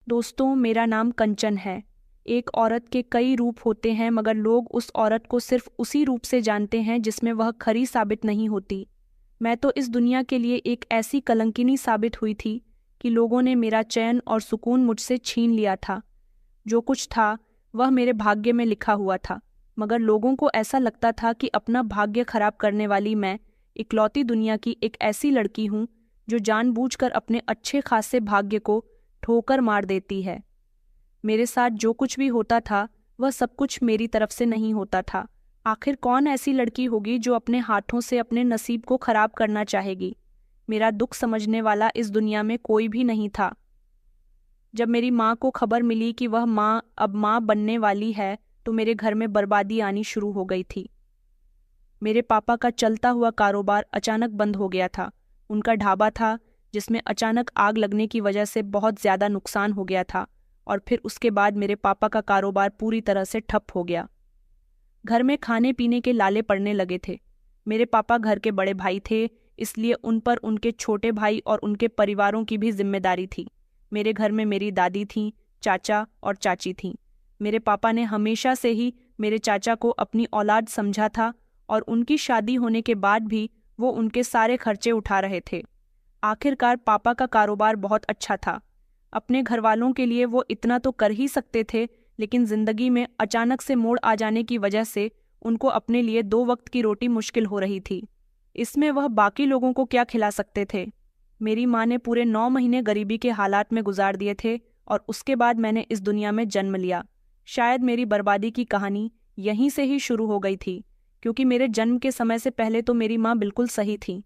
दोस्तों, मेरा नाम कंचन है। एक औरत के कई रूप होते हैं, मगर लोग उस औरत को सिर्फ उसी रूप से जानते हैं जिसमें वह खरी साबित नहीं होती। मैं तो इस दुनिया के लिए एक ऐसी कलंकिनी साबित हुई थी कि लोगों ने मेरा चैन और सुकून मुझसे छीन लिया था। जो कुछ था वह मेरे भाग्य में लिखा हुआ था, मगर लोगों को ऐसा लगता था कि अपना भाग्य खराब करने वाली मैं इकलौती दुनिया की एक ऐसी लड़की हूँ जो जानबूझकर अपने अच्छे खासे भाग्य को ठोकर मार देती है। मेरे साथ जो कुछ भी होता था वह सब कुछ मेरी तरफ से नहीं होता था। आखिर कौन ऐसी लड़की होगी जो अपने हाथों से अपने नसीब को खराब करना चाहेगी? मेरा दुख समझने वाला इस दुनिया में कोई भी नहीं था। जब मेरी माँ को खबर मिली कि वह अब माँ बनने वाली है, तो मेरे घर में बर्बादी आनी शुरू हो गई थी। मेरे पापा का चलता हुआ कारोबार अचानक बंद हो गया था। उनका ढाबा था जिसमें अचानक आग लगने की वजह से बहुत ज़्यादा नुकसान हो गया था, और फिर उसके बाद मेरे पापा का कारोबार पूरी तरह से ठप हो गया। घर में खाने पीने के लाले पड़ने लगे थे। मेरे पापा घर के बड़े भाई थे, इसलिए उन पर उनके छोटे भाई और उनके परिवारों की भी जिम्मेदारी थी। मेरे घर में मेरी दादी थीं, चाचा और चाची थीं। मेरे पापा ने हमेशा से ही मेरे चाचा को अपनी औलाद समझा था, और उनकी शादी होने के बाद भी वो उनके सारे खर्चे उठा रहे थे। आखिरकार पापा का कारोबार बहुत अच्छा था। अपने घरवालों के लिए वो इतना तो कर ही सकते थे, लेकिन जिंदगी में अचानक से मोड़ आ जाने की वजह से उनको अपने लिए 2 वक्त की रोटी मुश्किल हो रही थी। इसमें वह बाकी लोगों को क्या खिला सकते थे? मेरी माँ ने पूरे 9 महीने गरीबी के हालात में गुजार दिए थे, और उसके बाद मैंने इस दुनिया में जन्म लिया। शायद मेरी बर्बादी की कहानी यहीं से ही शुरू हो गई थी, क्योंकि मेरे जन्म के समय से पहले तो मेरी माँ बिल्कुल सही थी।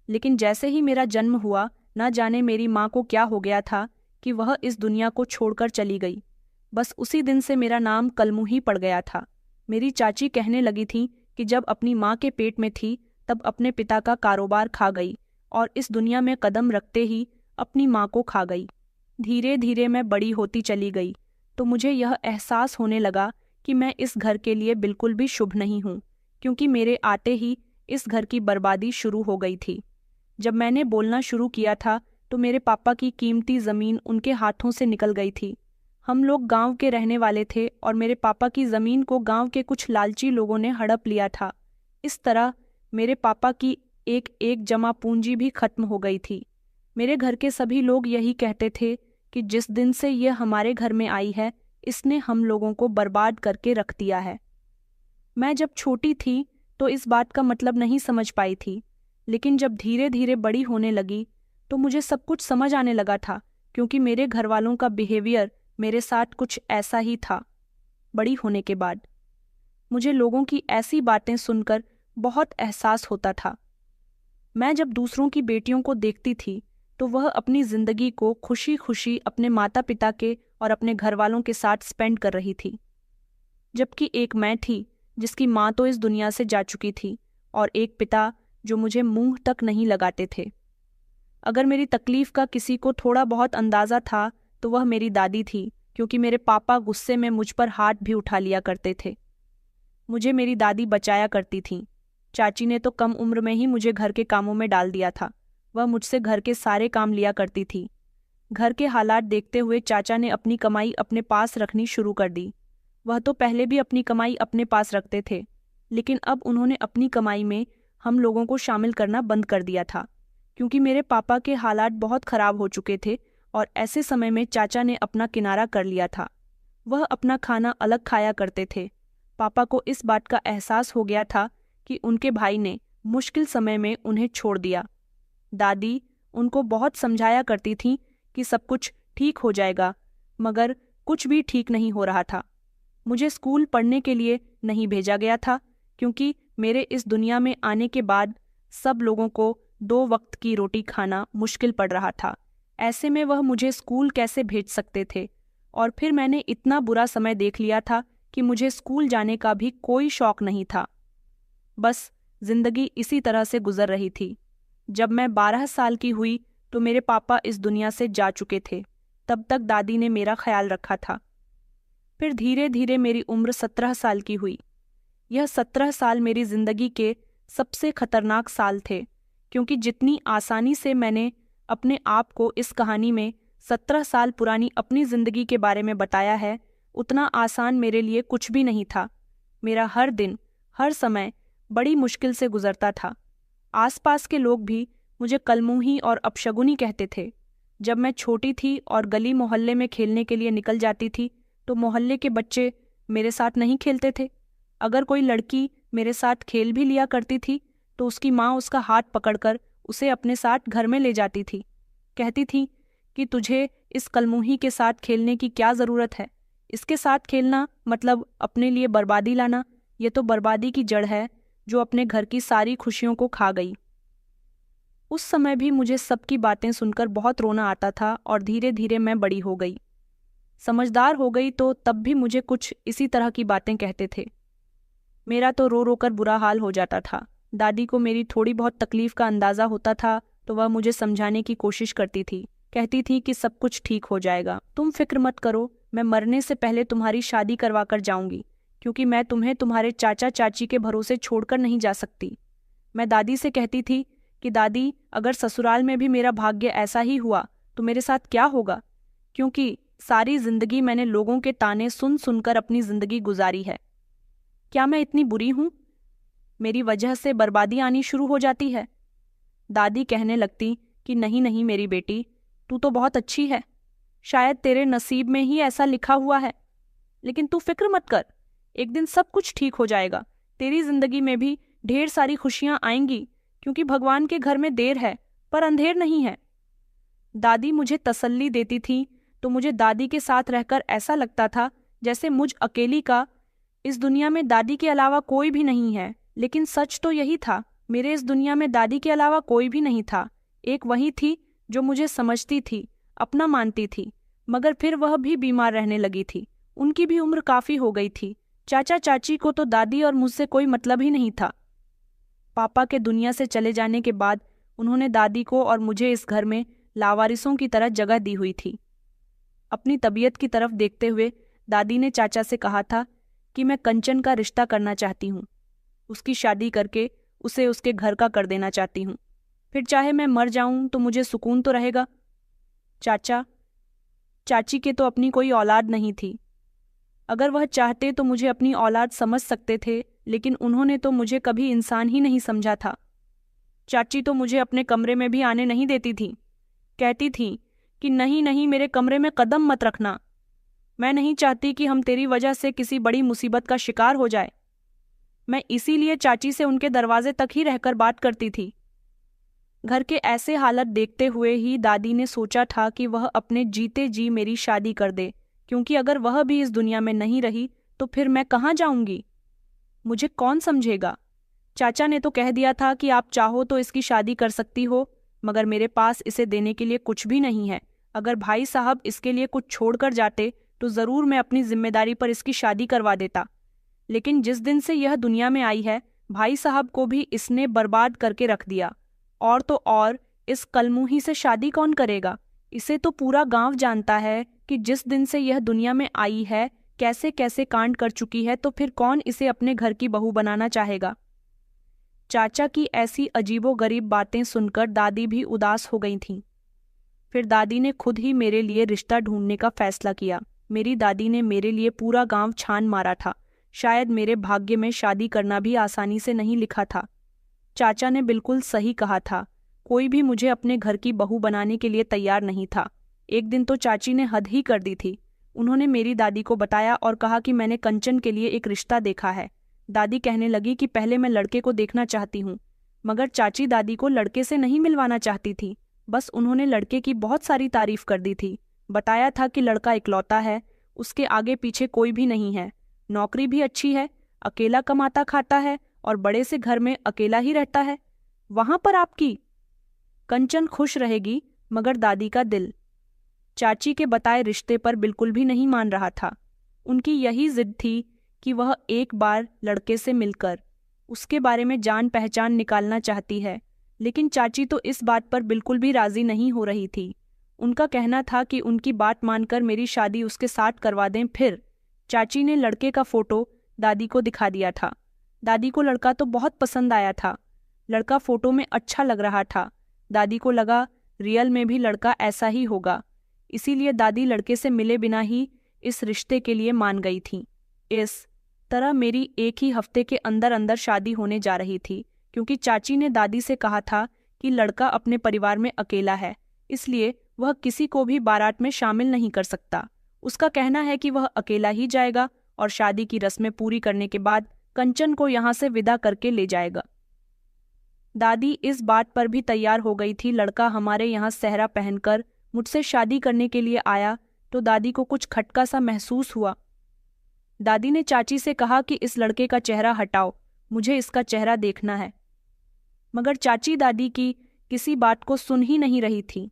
लेकिन जैसे ही मेरा जन्म हुआ, न जाने मेरी माँ को क्या हो गया था कि वह इस दुनिया को छोड़कर चली गई। बस उसी दिन से मेरा नाम कलमू ही पड़ गया था। मेरी चाची कहने लगी थी कि जब अपनी माँ के पेट में थी तब अपने पिता का कारोबार खा गई, और इस दुनिया में कदम रखते ही अपनी माँ को खा गई। धीरे धीरे मैं बड़ी होती चली गई, तो मुझे यह एहसास होने लगा कि मैं इस घर के लिए बिल्कुल भी शुभ नहीं हूँ, क्योंकि मेरे आते ही इस घर की बर्बादी शुरू हो गई थी। जब मैंने बोलना शुरू किया था तो मेरे पापा की कीमती ज़मीन उनके हाथों से निकल गई थी। हम लोग गांव के रहने वाले थे, और मेरे पापा की ज़मीन को गांव के कुछ लालची लोगों ने हड़प लिया था। इस तरह मेरे पापा की एक एक जमा पूंजी भी खत्म हो गई थी। मेरे घर के सभी लोग यही कहते थे कि जिस दिन से यह हमारे घर में आई है, इसने हम लोगों को बर्बाद करके रख दिया है। मैं जब छोटी थी तो इस बात का मतलब नहीं समझ पाई थी, लेकिन जब धीरे धीरे बड़ी होने लगी तो मुझे सब कुछ समझ आने लगा था, क्योंकि मेरे घर वालों का बिहेवियर मेरे साथ कुछ ऐसा ही था। बड़ी होने के बाद मुझे लोगों की ऐसी बातें सुनकर बहुत एहसास होता था। मैं जब दूसरों की बेटियों को देखती थी तो वह अपनी जिंदगी को खुशी खुशी अपने माता पिता के और अपने घर वालों के साथ स्पेंड कर रही थी, जबकि एक मैं थी जिसकी माँ तो इस दुनिया से जा चुकी थी, और एक पिता जो मुझे मुंह तक नहीं लगाते थे। अगर मेरी तकलीफ का किसी को थोड़ा बहुत अंदाज़ा था तो वह मेरी दादी थी, क्योंकि मेरे पापा गुस्से में मुझ पर हाथ भी उठा लिया करते थे। मुझे मेरी दादी बचाया करती थीं। चाची ने तो कम उम्र में ही मुझे घर के कामों में डाल दिया था। वह मुझसे घर के सारे काम लिया करती थी। घर के हालात देखते हुए चाचा ने अपनी कमाई अपने पास रखनी शुरू कर दी। वह तो पहले भी अपनी कमाई अपने पास रखते थे, लेकिन अब उन्होंने अपनी कमाई में हम लोगों को शामिल करना बंद कर दिया था, क्योंकि मेरे पापा के हालात बहुत खराब हो चुके थे, और ऐसे समय में चाचा ने अपना किनारा कर लिया था। वह अपना खाना अलग खाया करते थे। पापा को इस बात का एहसास हो गया था कि उनके भाई ने मुश्किल समय में उन्हें छोड़ दिया। दादी उनको बहुत समझाया करती थीं कि सब कुछ ठीक हो जाएगा, मगर कुछ भी ठीक नहीं हो रहा था। मुझे स्कूल पढ़ने के लिए नहीं भेजा गया था, क्योंकि मेरे इस दुनिया में आने के बाद सब लोगों को 2 वक्त की रोटी खाना मुश्किल पड़ रहा था। ऐसे में वह मुझे स्कूल कैसे भेज सकते थे? और फिर मैंने इतना बुरा समय देख लिया था कि मुझे स्कूल जाने का भी कोई शौक नहीं था। बस जिंदगी इसी तरह से गुजर रही थी। जब मैं 12 साल की हुई तो मेरे पापा इस दुनिया से जा चुके थे। तब तक दादी ने मेरा ख्याल रखा था। फिर धीरे धीरे मेरी उम्र 17 साल की हुई। यह 17 साल मेरी जिंदगी के सबसे खतरनाक साल थे, क्योंकि जितनी आसानी से मैंने अपने आप को इस कहानी में 17 साल पुरानी अपनी जिंदगी के बारे में बताया है, उतना आसान मेरे लिए कुछ भी नहीं था। मेरा हर दिन, हर समय बड़ी मुश्किल से गुजरता था। आसपास के लोग भी मुझे कलमुही और अपशगुनी कहते थे। जब मैं छोटी थी और गली मोहल्ले में खेलने के लिए निकल जाती थी, तो मोहल्ले के बच्चे मेरे साथ नहीं खेलते थे। अगर कोई लड़की मेरे साथ खेल भी लिया करती थी, तो उसकी माँ उसका हाथ पकड़कर उसे अपने साथ घर में ले जाती थी। कहती थी कि तुझे इस कलमुही के साथ खेलने की क्या ज़रूरत है। इसके साथ खेलना मतलब अपने लिए बर्बादी लाना। ये तो बर्बादी की जड़ है जो अपने घर की सारी खुशियों को खा गई। उस समय भी मुझे सबकी बातें सुनकर बहुत रोना आता था और धीरे धीरे मैं बड़ी हो गई, समझदार हो गई, तो तब भी मुझे कुछ इसी तरह की बातें कहते थे। मेरा तो रो रो कर बुरा हाल हो जाता था। दादी को मेरी थोड़ी बहुत तकलीफ का अंदाज़ा होता था तो वह मुझे समझाने की कोशिश करती थी। कहती थी कि सब कुछ ठीक हो जाएगा, तुम फिक्र मत करो, मैं मरने से पहले तुम्हारी शादी करवा कर जाऊंगी, क्योंकि मैं तुम्हें तुम्हारे चाचा चाची के भरोसे छोड़कर नहीं जा सकती। मैं दादी से कहती थी कि दादी, अगर ससुराल में भी मेरा भाग्य ऐसा ही हुआ तो मेरे साथ क्या होगा, क्योंकि सारी जिंदगी मैंने लोगों के ताने सुन सुनकर अपनी जिंदगी गुजारी है। क्या मैं इतनी बुरी हूं? मेरी वजह से बर्बादी आनी शुरू हो जाती है। दादी कहने लगती कि नहीं नहीं मेरी बेटी, तू तो बहुत अच्छी है, शायद तेरे नसीब में ही ऐसा लिखा हुआ है। लेकिन तू फिक्र मत कर, एक दिन सब कुछ ठीक हो जाएगा। तेरी जिंदगी में भी ढेर सारी खुशियां आएंगी, क्योंकि भगवान के घर में देर है पर अंधेर नहीं है। दादी मुझे तसल्ली देती थी तो मुझे दादी के साथ रहकर ऐसा लगता था जैसे मुझ अकेली का इस दुनिया में दादी के अलावा कोई भी नहीं है। लेकिन सच तो यही था, मेरे इस दुनिया में दादी के अलावा कोई भी नहीं था। एक वही थी जो मुझे समझती थी, अपना मानती थी, मगर फिर वह भी बीमार रहने लगी थी। उनकी भी उम्र काफ़ी हो गई थी। चाचा चाची को तो दादी और मुझसे कोई मतलब ही नहीं था। पापा के दुनिया से चले जाने के बाद उन्होंने दादी को और मुझे इस घर में लावारिसों की तरह जगह दी हुई थी। अपनी तबीयत की तरफ देखते हुए दादी ने चाचा से कहा था कि मैं कंचन का रिश्ता करना चाहती हूँ, उसकी शादी करके उसे उसके घर का कर देना चाहती हूँ, फिर चाहे मैं मर जाऊं तो मुझे सुकून तो रहेगा। चाचा चाची के तो अपनी कोई औलाद नहीं थी। अगर वह चाहते तो मुझे अपनी औलाद समझ सकते थे, लेकिन उन्होंने तो मुझे कभी इंसान ही नहीं समझा था। चाची तो मुझे अपने कमरे में भी आने नहीं देती थी। कहती थी कि नहीं नहीं, मेरे कमरे में कदम मत रखना, मैं नहीं चाहती कि हम तेरी वजह से किसी बड़ी मुसीबत का शिकार हो जाए। मैं इसीलिए चाची से उनके दरवाजे तक ही रहकर बात करती थी। घर के ऐसे हालत देखते हुए ही दादी ने सोचा था कि वह अपने जीते जी मेरी शादी कर दे, क्योंकि अगर वह भी इस दुनिया में नहीं रही तो फिर मैं कहाँ जाऊंगी, मुझे कौन समझेगा। चाचा ने तो कह दिया था कि आप चाहो तो इसकी शादी कर सकती हो, मगर मेरे पास इसे देने के लिए कुछ भी नहीं है। अगर भाई साहब इसके लिए कुछ छोड़कर जाते तो ज़रूर मैं अपनी जिम्मेदारी पर इसकी शादी करवा देता, लेकिन जिस दिन से यह दुनिया में आई है, भाई साहब को भी इसने बर्बाद करके रख दिया। और तो और इस कलमुही से शादी कौन करेगा? इसे तो पूरा गांव जानता है कि जिस दिन से यह दुनिया में आई है कैसे कैसे कांड कर चुकी है, तो फिर कौन इसे अपने घर की बहू बनाना चाहेगा। चाचा की ऐसी अजीबोगरीब बातें सुनकर दादी भी उदास हो गई थीं। फिर दादी ने खुद ही मेरे लिए रिश्ता ढूंढने का फैसला किया। मेरी दादी ने मेरे लिए पूरा गांव छान मारा था। शायद मेरे भाग्य में शादी करना भी आसानी से नहीं लिखा था। चाचा ने बिल्कुल सही कहा था, कोई भी मुझे अपने घर की बहू बनाने के लिए तैयार नहीं था। एक दिन तो चाची ने हद ही कर दी थी। उन्होंने मेरी दादी को बताया और कहा कि मैंने कंचन के लिए एक रिश्ता देखा है। दादी कहने लगी कि पहले मैं लड़के को देखना चाहती हूँ, मगर चाची दादी को लड़के से नहीं मिलवाना चाहती थी। बस उन्होंने लड़के की बहुत सारी तारीफ कर दी थी। बताया था कि लड़का इकलौता है, उसके आगे पीछे कोई भी नहीं है, नौकरी भी अच्छी है, अकेला कमाता खाता है और बड़े से घर में अकेला ही रहता है। वहां पर आपकी कंचन खुश रहेगी, मगर दादी का दिल चाची के बताए रिश्ते पर बिल्कुल भी नहीं मान रहा था। उनकी यही जिद थी कि वह एक बार लड़के से मिलकर उसके बारे में जान पहचान निकालना चाहती है, लेकिन चाची तो इस बात पर बिल्कुल भी राजी नहीं हो रही थी। उनका कहना था कि उनकी बात मानकर मेरी शादी उसके साथ करवा दें। फिर चाची ने लड़के का फोटो दादी को दिखा दिया था। दादी को लड़का तो बहुत पसंद आया था। लड़का फोटो में अच्छा लग रहा था। दादी को लगा रियल में भी लड़का ऐसा ही होगा। इसीलिए दादी लड़के से मिले बिना ही इस रिश्ते के लिए मान गई थीं। इस तरह मेरी एक ही हफ्ते के अंदर अंदर शादी होने जा रही थी, क्योंकि चाची ने दादी से कहा था कि लड़का अपने परिवार में अकेला है, इसलिए वह किसी को भी बारात में शामिल नहीं कर सकता। उसका कहना है कि वह अकेला ही जाएगा और शादी की रस्में पूरी करने के बाद कंचन को यहाँ से विदा करके ले जाएगा। दादी इस बात पर भी तैयार हो गई थी। लड़का हमारे यहाँ सेहरा पहनकर मुझसे शादी करने के लिए आया तो दादी को कुछ खटका सा महसूस हुआ। दादी ने चाची से कहा कि इस लड़के का चेहरा हटाओ, मुझे इसका चेहरा देखना है। मगर चाची दादी की किसी बात को सुन ही नहीं रही थी।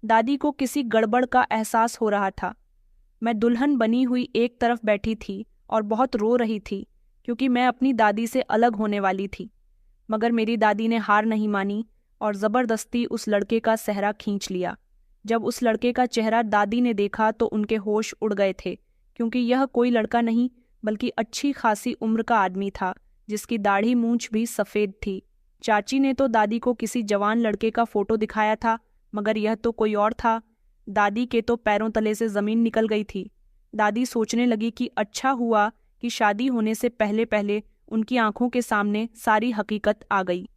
दादी को किसी गड़बड़ का एहसास हो रहा था। मैं दुल्हन बनी हुई एक तरफ बैठी थी और बहुत रो रही थी, क्योंकि मैं अपनी दादी से अलग होने वाली थी। मगर मेरी दादी ने हार नहीं मानी और ज़बरदस्ती उस लड़के का सेहरा खींच लिया। जब उस लड़के का चेहरा दादी ने देखा तो उनके होश उड़ गए थे, क्योंकि यह कोई लड़का नहीं बल्कि अच्छी खासी उम्र का आदमी था, जिसकी दाढ़ी मूंछ भी सफ़ेद थी। चाची ने तो दादी को किसी जवान लड़के का फोटो दिखाया था, मगर यह तो कोई और था। दादी के तो पैरों तले से ज़मीन निकल गई थी। दादी सोचने लगी कि अच्छा हुआ कि शादी होने से पहले पहले उनकी आंखों के सामने सारी हकीकत आ गई।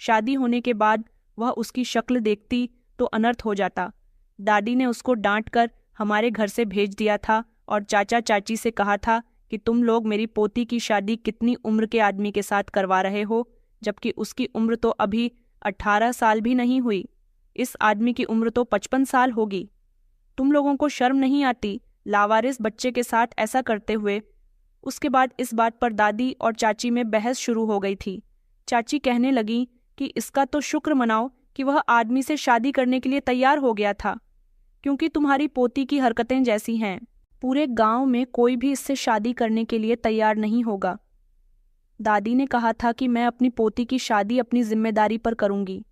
शादी होने के बाद वह उसकी शक्ल देखती तो अनर्थ हो जाता। दादी ने उसको डांटकर हमारे घर से भेज दिया था और चाचा चाची से कहा था कि तुम लोग मेरी पोती की शादी कितनी उम्र के आदमी के साथ करवा रहे हो, जबकि उसकी उम्र तो अभी 18 साल भी नहीं हुई। इस आदमी की उम्र तो 55 साल होगी। तुम लोगों को शर्म नहीं आती लावारिस बच्चे के साथ ऐसा करते हुए? उसके बाद इस बात पर दादी और चाची में बहस शुरू हो गई थी। चाची कहने लगी कि इसका तो शुक्र मनाओ कि वह आदमी से शादी करने के लिए तैयार हो गया था, क्योंकि तुम्हारी पोती की हरकतें जैसी हैं, पूरे गांव में कोई भी इससे शादी करने के लिए तैयार नहीं होगा। दादी ने कहा था कि मैं अपनी पोती की शादी अपनी जिम्मेदारी पर करूंगी।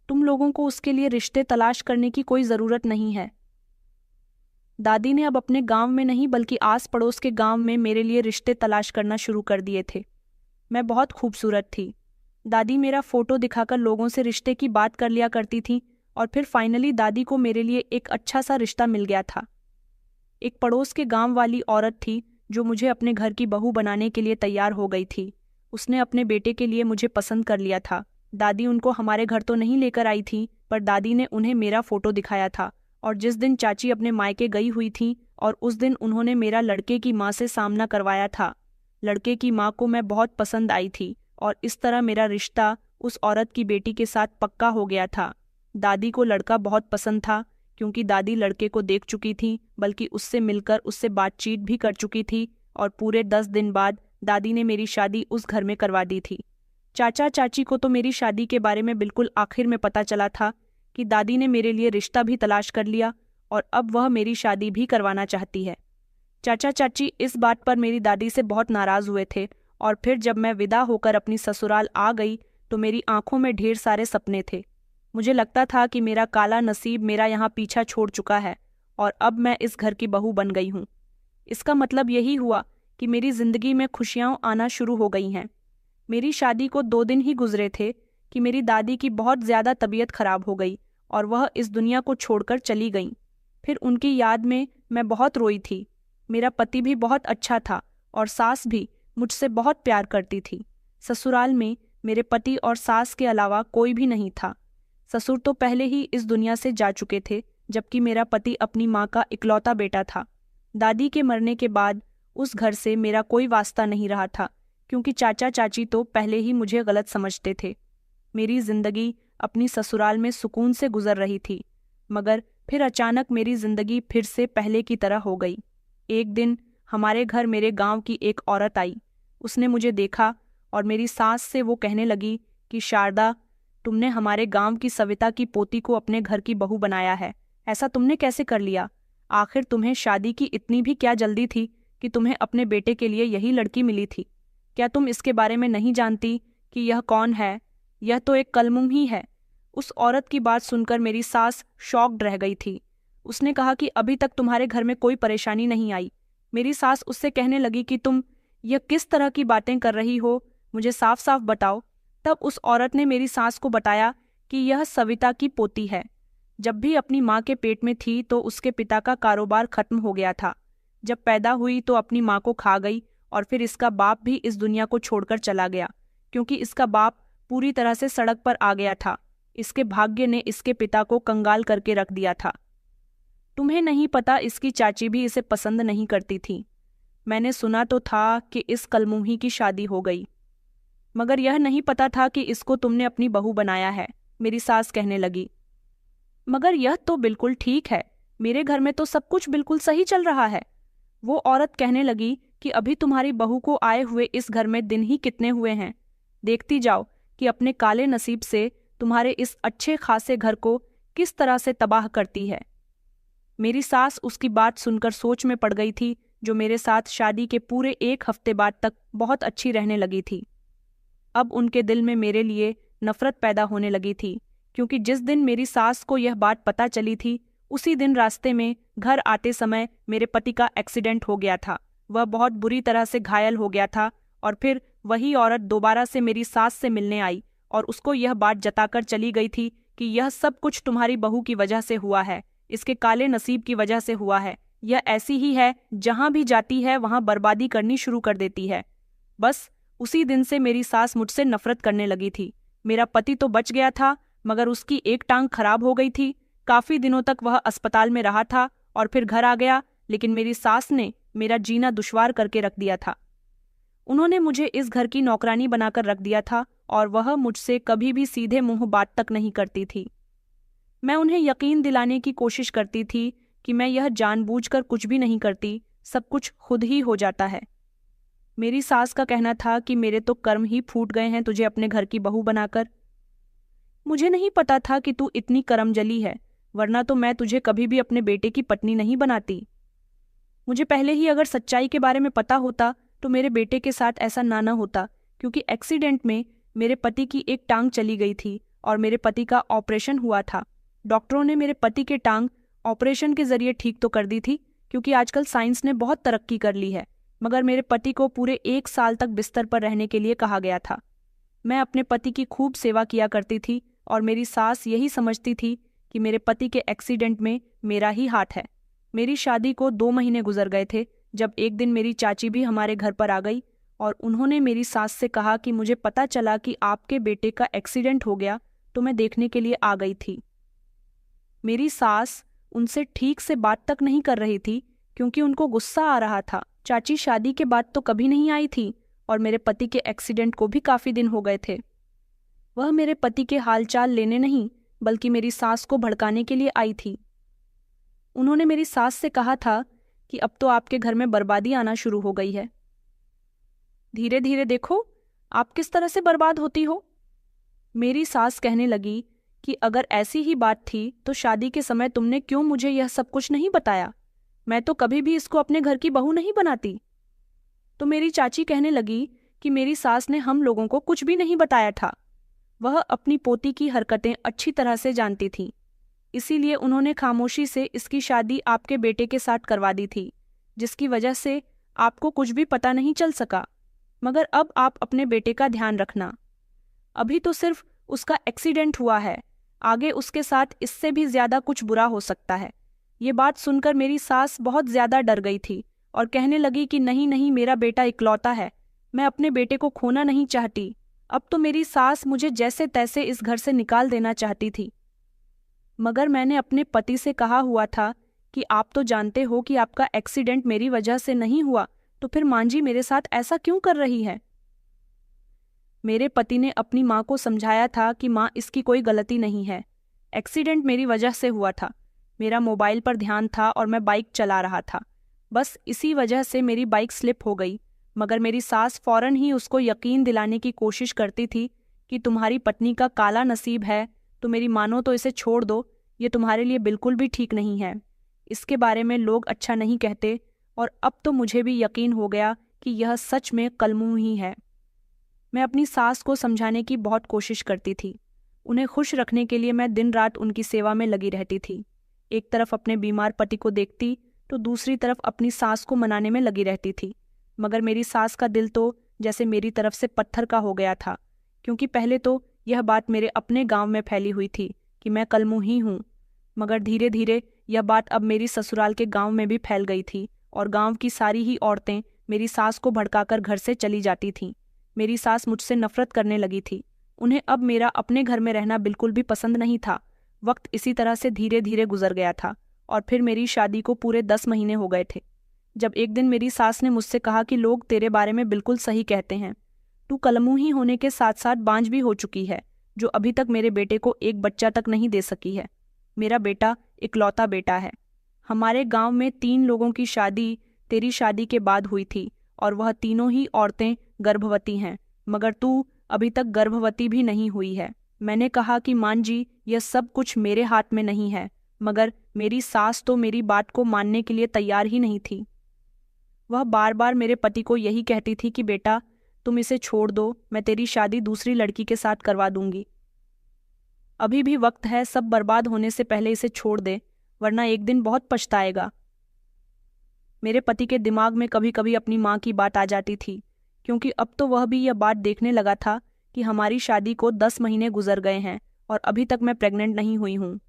तुम लोगों को उसके लिए रिश्ते तलाश करने की कोई ज़रूरत नहीं है। दादी ने अब अपने गांव में नहीं बल्कि आस पड़ोस के गांव में मेरे लिए रिश्ते तलाश करना शुरू कर दिए थे। मैं बहुत खूबसूरत थी। दादी मेरा फ़ोटो दिखाकर लोगों से रिश्ते की बात कर लिया करती थी और फिर फाइनली दादी को मेरे लिए एक अच्छा सा रिश्ता मिल गया था। एक पड़ोस के गांव वाली औरत थी जो मुझे अपने घर की बहू बनाने के लिए तैयार हो गई थी। उसने अपने बेटे के लिए मुझे पसंद कर लिया था। दादी उनको हमारे घर तो नहीं लेकर आई थी, पर दादी ने उन्हें मेरा फ़ोटो दिखाया था। और जिस दिन चाची अपने मायके गई हुई थी और उस दिन उन्होंने मेरा लड़के की माँ से सामना करवाया था। लड़के की माँ को मैं बहुत पसंद आई थी और इस तरह मेरा रिश्ता उस औरत की बेटी के साथ पक्का हो गया था। दादी को लड़का बहुत पसंद था, क्योंकि दादी लड़के को देख चुकी थी, बल्कि उससे मिलकर उससे बातचीत भी कर चुकी थी और पूरे 10 दिन बाद दादी ने मेरी शादी उस घर में करवा दी थी। चाचा चाची को तो मेरी शादी के बारे में बिल्कुल आखिर में पता चला था कि दादी ने मेरे लिए रिश्ता भी तलाश कर लिया और अब वह मेरी शादी भी करवाना चाहती है। चाचा चाची इस बात पर मेरी दादी से बहुत नाराज़ हुए थे और फिर जब मैं विदा होकर अपनी ससुराल आ गई तो मेरी आंखों में ढेर सारे सपने थे। मुझे लगता था कि मेरा काला नसीब मेरा यहाँ पीछा छोड़ चुका है और अब मैं इस घर की बहू बन गई हूँ। इसका मतलब यही हुआ कि मेरी ज़िंदगी में खुशियाँ आना शुरू हो गई हैं। मेरी शादी को 2 दिन ही गुजरे थे कि मेरी दादी की बहुत ज़्यादा तबीयत खराब हो गई और वह इस दुनिया को छोड़कर चली गईं। फिर उनकी याद में मैं बहुत रोई थी। मेरा पति भी बहुत अच्छा था और सास भी मुझसे बहुत प्यार करती थी। ससुराल में मेरे पति और सास के अलावा कोई भी नहीं था। ससुर तो पहले ही इस दुनिया से जा चुके थे, जबकि मेरा पति अपनी माँ का इकलौता बेटा था। दादी के मरने के बाद उस घर से मेरा कोई वास्ता नहीं रहा था, क्योंकि चाचा चाची तो पहले ही मुझे गलत समझते थे। मेरी जिंदगी अपनी ससुराल में सुकून से गुजर रही थी, मगर फिर अचानक मेरी जिंदगी फिर से पहले की तरह हो गई। एक दिन हमारे घर मेरे गांव की एक औरत आई। उसने मुझे देखा और मेरी सास से वो कहने लगी कि शारदा, तुमने हमारे गांव की सविता की पोती को अपने घर की बहू बनाया है। ऐसा तुमने कैसे कर लिया? आखिर तुम्हें शादी की इतनी भी क्या जल्दी थी कि तुम्हें अपने बेटे के लिए यही लड़की मिली थी? क्या तुम इसके बारे में नहीं जानती कि यह कौन है? यह तो एक कलमुम ही है। उस औरत की बात सुनकर मेरी सास शॉक्ड रह गई थी। उसने कहा कि अभी तक तुम्हारे घर में कोई परेशानी नहीं आई। मेरी सास उससे कहने लगी कि तुम यह किस तरह की बातें कर रही हो, मुझे साफ साफ बताओ। तब उस औरत ने मेरी सास को बताया कि यह सविता की पोती है। जब भी अपनी माँ के पेट में थी तो उसके पिता का कारोबार खत्म हो गया था। जब पैदा हुई तो अपनी माँ को खा गई और फिर इसका बाप भी इस दुनिया को छोड़कर चला गया, क्योंकि इसका बाप पूरी तरह से सड़क पर आ गया था। इसके भाग्य ने इसके पिता को कंगाल करके रख दिया था। तुम्हें नहीं पता, इसकी चाची भी इसे पसंद नहीं करती थी। मैंने सुना तो था कि इस कलमुही की शादी हो गई, मगर यह नहीं पता था कि इसको तुमने अपनी बहू बनाया है, मेरी सास कहने लगी। मगर यह तो बिल्कुल ठीक है, मेरे घर में तो सब कुछ बिल्कुल सही चल रहा है। वो औरत कहने लगी कि अभी तुम्हारी बहू को आए हुए इस घर में दिन ही कितने हुए हैं। देखती जाओ कि अपने काले नसीब से तुम्हारे इस अच्छे खासे घर को किस तरह से तबाह करती है। मेरी सास उसकी बात सुनकर सोच में पड़ गई थी, जो मेरे साथ शादी के पूरे 1 हफ्ते बाद तक बहुत अच्छी रहने लगी थी। अब उनके दिल में मेरे लिए नफरत पैदा होने लगी थी, क्योंकि जिस दिन मेरी सास को यह बात पता चली थी, उसी दिन रास्ते में घर आते समय मेरे पति का एक्सीडेंट हो गया था। वह बहुत बुरी तरह से घायल हो गया था और फिर वही औरत दोबारा से मेरी सास से मिलने आई और उसको यह बात जताकर चली गई थी कि यह सब कुछ तुम्हारी बहू की वजह से हुआ है, इसके काले नसीब की वजह से हुआ है। यह ऐसी ही है, जहां भी जाती है वहां बर्बादी करनी शुरू कर देती है। बस उसी दिन से मेरी सास मुझसे नफरत करने लगी थी। मेरा पति तो बच गया था, मगर उसकी एक टांग खराब हो गई थी। काफी दिनों तक वह अस्पताल में रहा था और फिर घर आ गया, लेकिन मेरी सास ने मेरा जीना दुश्वार करके रख दिया था। उन्होंने मुझे इस घर की नौकरानी बनाकर रख दिया था और वह मुझसे कभी भी सीधे मुंह बात तक नहीं करती थी। मैं उन्हें यकीन दिलाने की कोशिश करती थी कि मैं यह जानबूझकर कुछ भी नहीं करती, सब कुछ खुद ही हो जाता है। मेरी सास का कहना था कि मेरे तो कर्म ही फूट गए हैं तुझे अपने घर की बहू बनाकर। मुझे नहीं पता था कि तू इतनी करमजली है, वरना तो मैं तुझे कभी भी अपने बेटे की पत्नी नहीं बनाती। मुझे पहले ही अगर सच्चाई के बारे में पता होता तो मेरे बेटे के साथ ऐसा ना होता, क्योंकि एक्सीडेंट में मेरे पति की एक टांग चली गई थी और मेरे पति का ऑपरेशन हुआ था। डॉक्टरों ने मेरे पति के टांग ऑपरेशन के जरिए ठीक तो कर दी थी, क्योंकि आजकल साइंस ने बहुत तरक्की कर ली है, मगर मेरे पति को पूरे 1 साल तक बिस्तर पर रहने के लिए कहा गया था। मैं अपने पति की खूब सेवा किया करती थी और मेरी सास यही समझती थी कि मेरे पति के एक्सीडेंट में मेरा ही हाथ है। मेरी शादी को 2 महीने गुजर गए थे जब एक दिन मेरी चाची भी हमारे घर पर आ गई और उन्होंने मेरी सास से कहा कि मुझे पता चला कि आपके बेटे का एक्सीडेंट हो गया, तो मैं देखने के लिए आ गई थी। मेरी सास उनसे ठीक से बात तक नहीं कर रही थी, क्योंकि उनको गुस्सा आ रहा था। चाची शादी के बाद तो कभी नहीं आई थी और मेरे पति के एक्सीडेंट को भी काफी दिन हो गए थे। वह मेरे पति के हालचाल लेने नहीं, बल्कि मेरी सास को भड़काने के लिए आई थी। उन्होंने मेरी सास से कहा था कि अब तो आपके घर में बर्बादी आना शुरू हो गई है। धीरे धीरे देखो आप किस तरह से बर्बाद होती हो। मेरी सास कहने लगी कि अगर ऐसी ही बात थी तो शादी के समय तुमने क्यों मुझे यह सब कुछ नहीं बताया? मैं तो कभी भी इसको अपने घर की बहू नहीं बनाती। तो मेरी चाची कहने लगी कि मेरी सास ने हम लोगों को कुछ भी नहीं बताया था। वह अपनी पोती की हरकतें अच्छी तरह से जानती थी, इसीलिए उन्होंने खामोशी से इसकी शादी आपके बेटे के साथ करवा दी थी, जिसकी वजह से आपको कुछ भी पता नहीं चल सका। मगर अब आप अपने बेटे का ध्यान रखना। अभी तो सिर्फ उसका एक्सीडेंट हुआ है, आगे उसके साथ इससे भी ज्यादा कुछ बुरा हो सकता है। ये बात सुनकर मेरी सास बहुत ज्यादा डर गई थी और कहने लगी कि नहीं नहीं, मेरा बेटा इकलौता है, मैं अपने बेटे को खोना नहीं चाहती। अब तो मेरी सास मुझे जैसे तैसे इस घर से निकाल देना चाहती थी। मगर मैंने अपने पति से कहा हुआ था कि आप तो जानते हो कि आपका एक्सीडेंट मेरी वजह से नहीं हुआ, तो फिर मांझी मेरे साथ ऐसा क्यों कर रही है? मेरे पति ने अपनी माँ को समझाया था कि माँ, इसकी कोई गलती नहीं है, एक्सीडेंट मेरी वजह से हुआ था। मेरा मोबाइल पर ध्यान था और मैं बाइक चला रहा था, बस इसी वजह से मेरी बाइक स्लिप हो गई। मगर मेरी सास फौरन ही उसको यकीन दिलाने की कोशिश करती थी कि तुम्हारी पत्नी का काला नसीब है, तो मेरी मानो तो इसे छोड़ दो, ये तुम्हारे लिए बिल्कुल भी ठीक नहीं है। इसके बारे में लोग अच्छा नहीं कहते। और अब तो मुझे भी यकीन हो गया कि यह सच में कलमुह ही है। मैं अपनी सास को समझाने की बहुत कोशिश करती थी। उन्हें खुश रखने के लिए मैं दिन रात उनकी सेवा में लगी रहती थी। एक तरफ अपने बीमार पति को देखती तो दूसरी तरफ अपनी सास को मनाने में लगी रहती थी। मगर मेरी सास का दिल तो जैसे मेरी तरफ से पत्थर का हो गया था, क्योंकि पहले तो यह बात मेरे अपने गांव में फैली हुई थी कि मैं कलमुही हूँ, मगर धीरे धीरे यह बात अब मेरी ससुराल के गांव में भी फैल गई थी और गांव की सारी ही औरतें मेरी सास को भड़काकर घर से चली जाती थीं। मेरी सास मुझसे नफरत करने लगी थी। उन्हें अब मेरा अपने घर में रहना बिल्कुल भी पसंद नहीं था। वक्त इसी तरह से धीरे धीरे गुजर गया था और फिर मेरी शादी को पूरे 10 महीने हो गए थे जब एक दिन मेरी सास ने मुझसे कहा कि लोग तेरे बारे में बिल्कुल सही कहते हैं। तू कलमुही होने के साथ साथ बांझ भी हो चुकी है, जो अभी तक मेरे बेटे को एक बच्चा तक नहीं दे सकी है। मेरा बेटा इकलौता बेटा है। हमारे गांव में 3 लोगों की शादी तेरी शादी के बाद हुई थी और वह तीनों ही औरतें गर्भवती हैं, मगर तू अभी तक गर्भवती भी नहीं हुई है। मैंने कहा कि मान जी, यह सब कुछ मेरे हाथ में नहीं है, मगर मेरी सास तो मेरी बात को मानने के लिए तैयार ही नहीं थी। वह बार बार मेरे पति को यही कहती थी कि बेटा तुम इसे छोड़ दो, मैं तेरी शादी दूसरी लड़की के साथ करवा दूंगी। अभी भी वक्त है, सब बर्बाद होने से पहले इसे छोड़ दे, वरना एक दिन बहुत पछताएगा। मेरे पति के दिमाग में कभी कभी अपनी माँ की बात आ जाती थी, क्योंकि अब तो वह भी यह बात देखने लगा था कि हमारी शादी को 10 महीने गुजर गए हैं और अभी तक मैं प्रेग्नेंट नहीं हुई हूँ।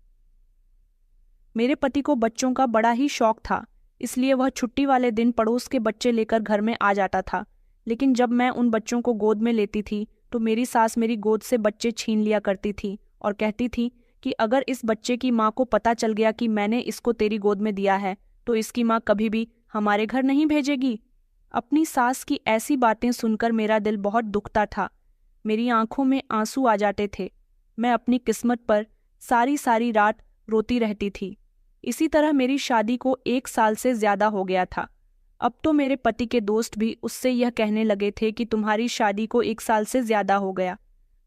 मेरे पति को बच्चों का बड़ा ही शौक था, इसलिए वह छुट्टी वाले दिन पड़ोस के बच्चे लेकर घर में आ जाता था। लेकिन जब मैं उन बच्चों को गोद में लेती थी तो मेरी सास मेरी गोद से बच्चे छीन लिया करती थी और कहती थी कि अगर इस बच्चे की माँ को पता चल गया कि मैंने इसको तेरी गोद में दिया है तो इसकी माँ कभी भी हमारे घर नहीं भेजेगी। अपनी सास की ऐसी बातें सुनकर मेरा दिल बहुत दुखता था। मेरी आंखों में आंसू आ जाते थे। मैं अपनी किस्मत पर सारी सारी रात रोती रहती थी। इसी तरह मेरी शादी को 1 साल से ज्यादा हो गया था। अब तो मेरे पति के दोस्त भी उससे यह कहने लगे थे कि तुम्हारी शादी को 1 साल से ज्यादा हो गया,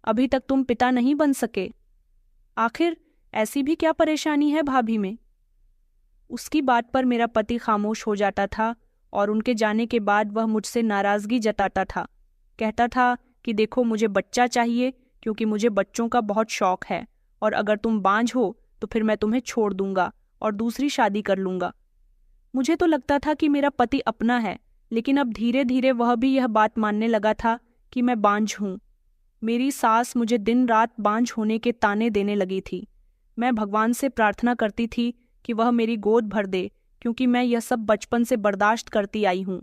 अभी तक तुम पिता नहीं बन सके। आखिर ऐसी भी क्या परेशानी है भाभी में? उसकी बात पर मेरा पति खामोश हो जाता था और उनके जाने के बाद वह मुझसे नाराजगी जताता था। कहता था कि देखो, मुझे बच्चा चाहिए क्योंकि मुझे बच्चों का बहुत शौक है, और अगर तुम बांझ हो तो फिर मैं तुम्हें छोड़ दूंगा और दूसरी शादी कर लूंगा। मुझे तो लगता था कि मेरा पति अपना है, लेकिन अब धीरे धीरे वह भी यह बात मानने लगा था कि मैं बांझ हूँ। मेरी सास मुझे दिन रात बांझ होने के ताने देने लगी थी। मैं भगवान से प्रार्थना करती थी कि वह मेरी गोद भर दे, क्योंकि मैं यह सब बचपन से बर्दाश्त करती आई हूँ।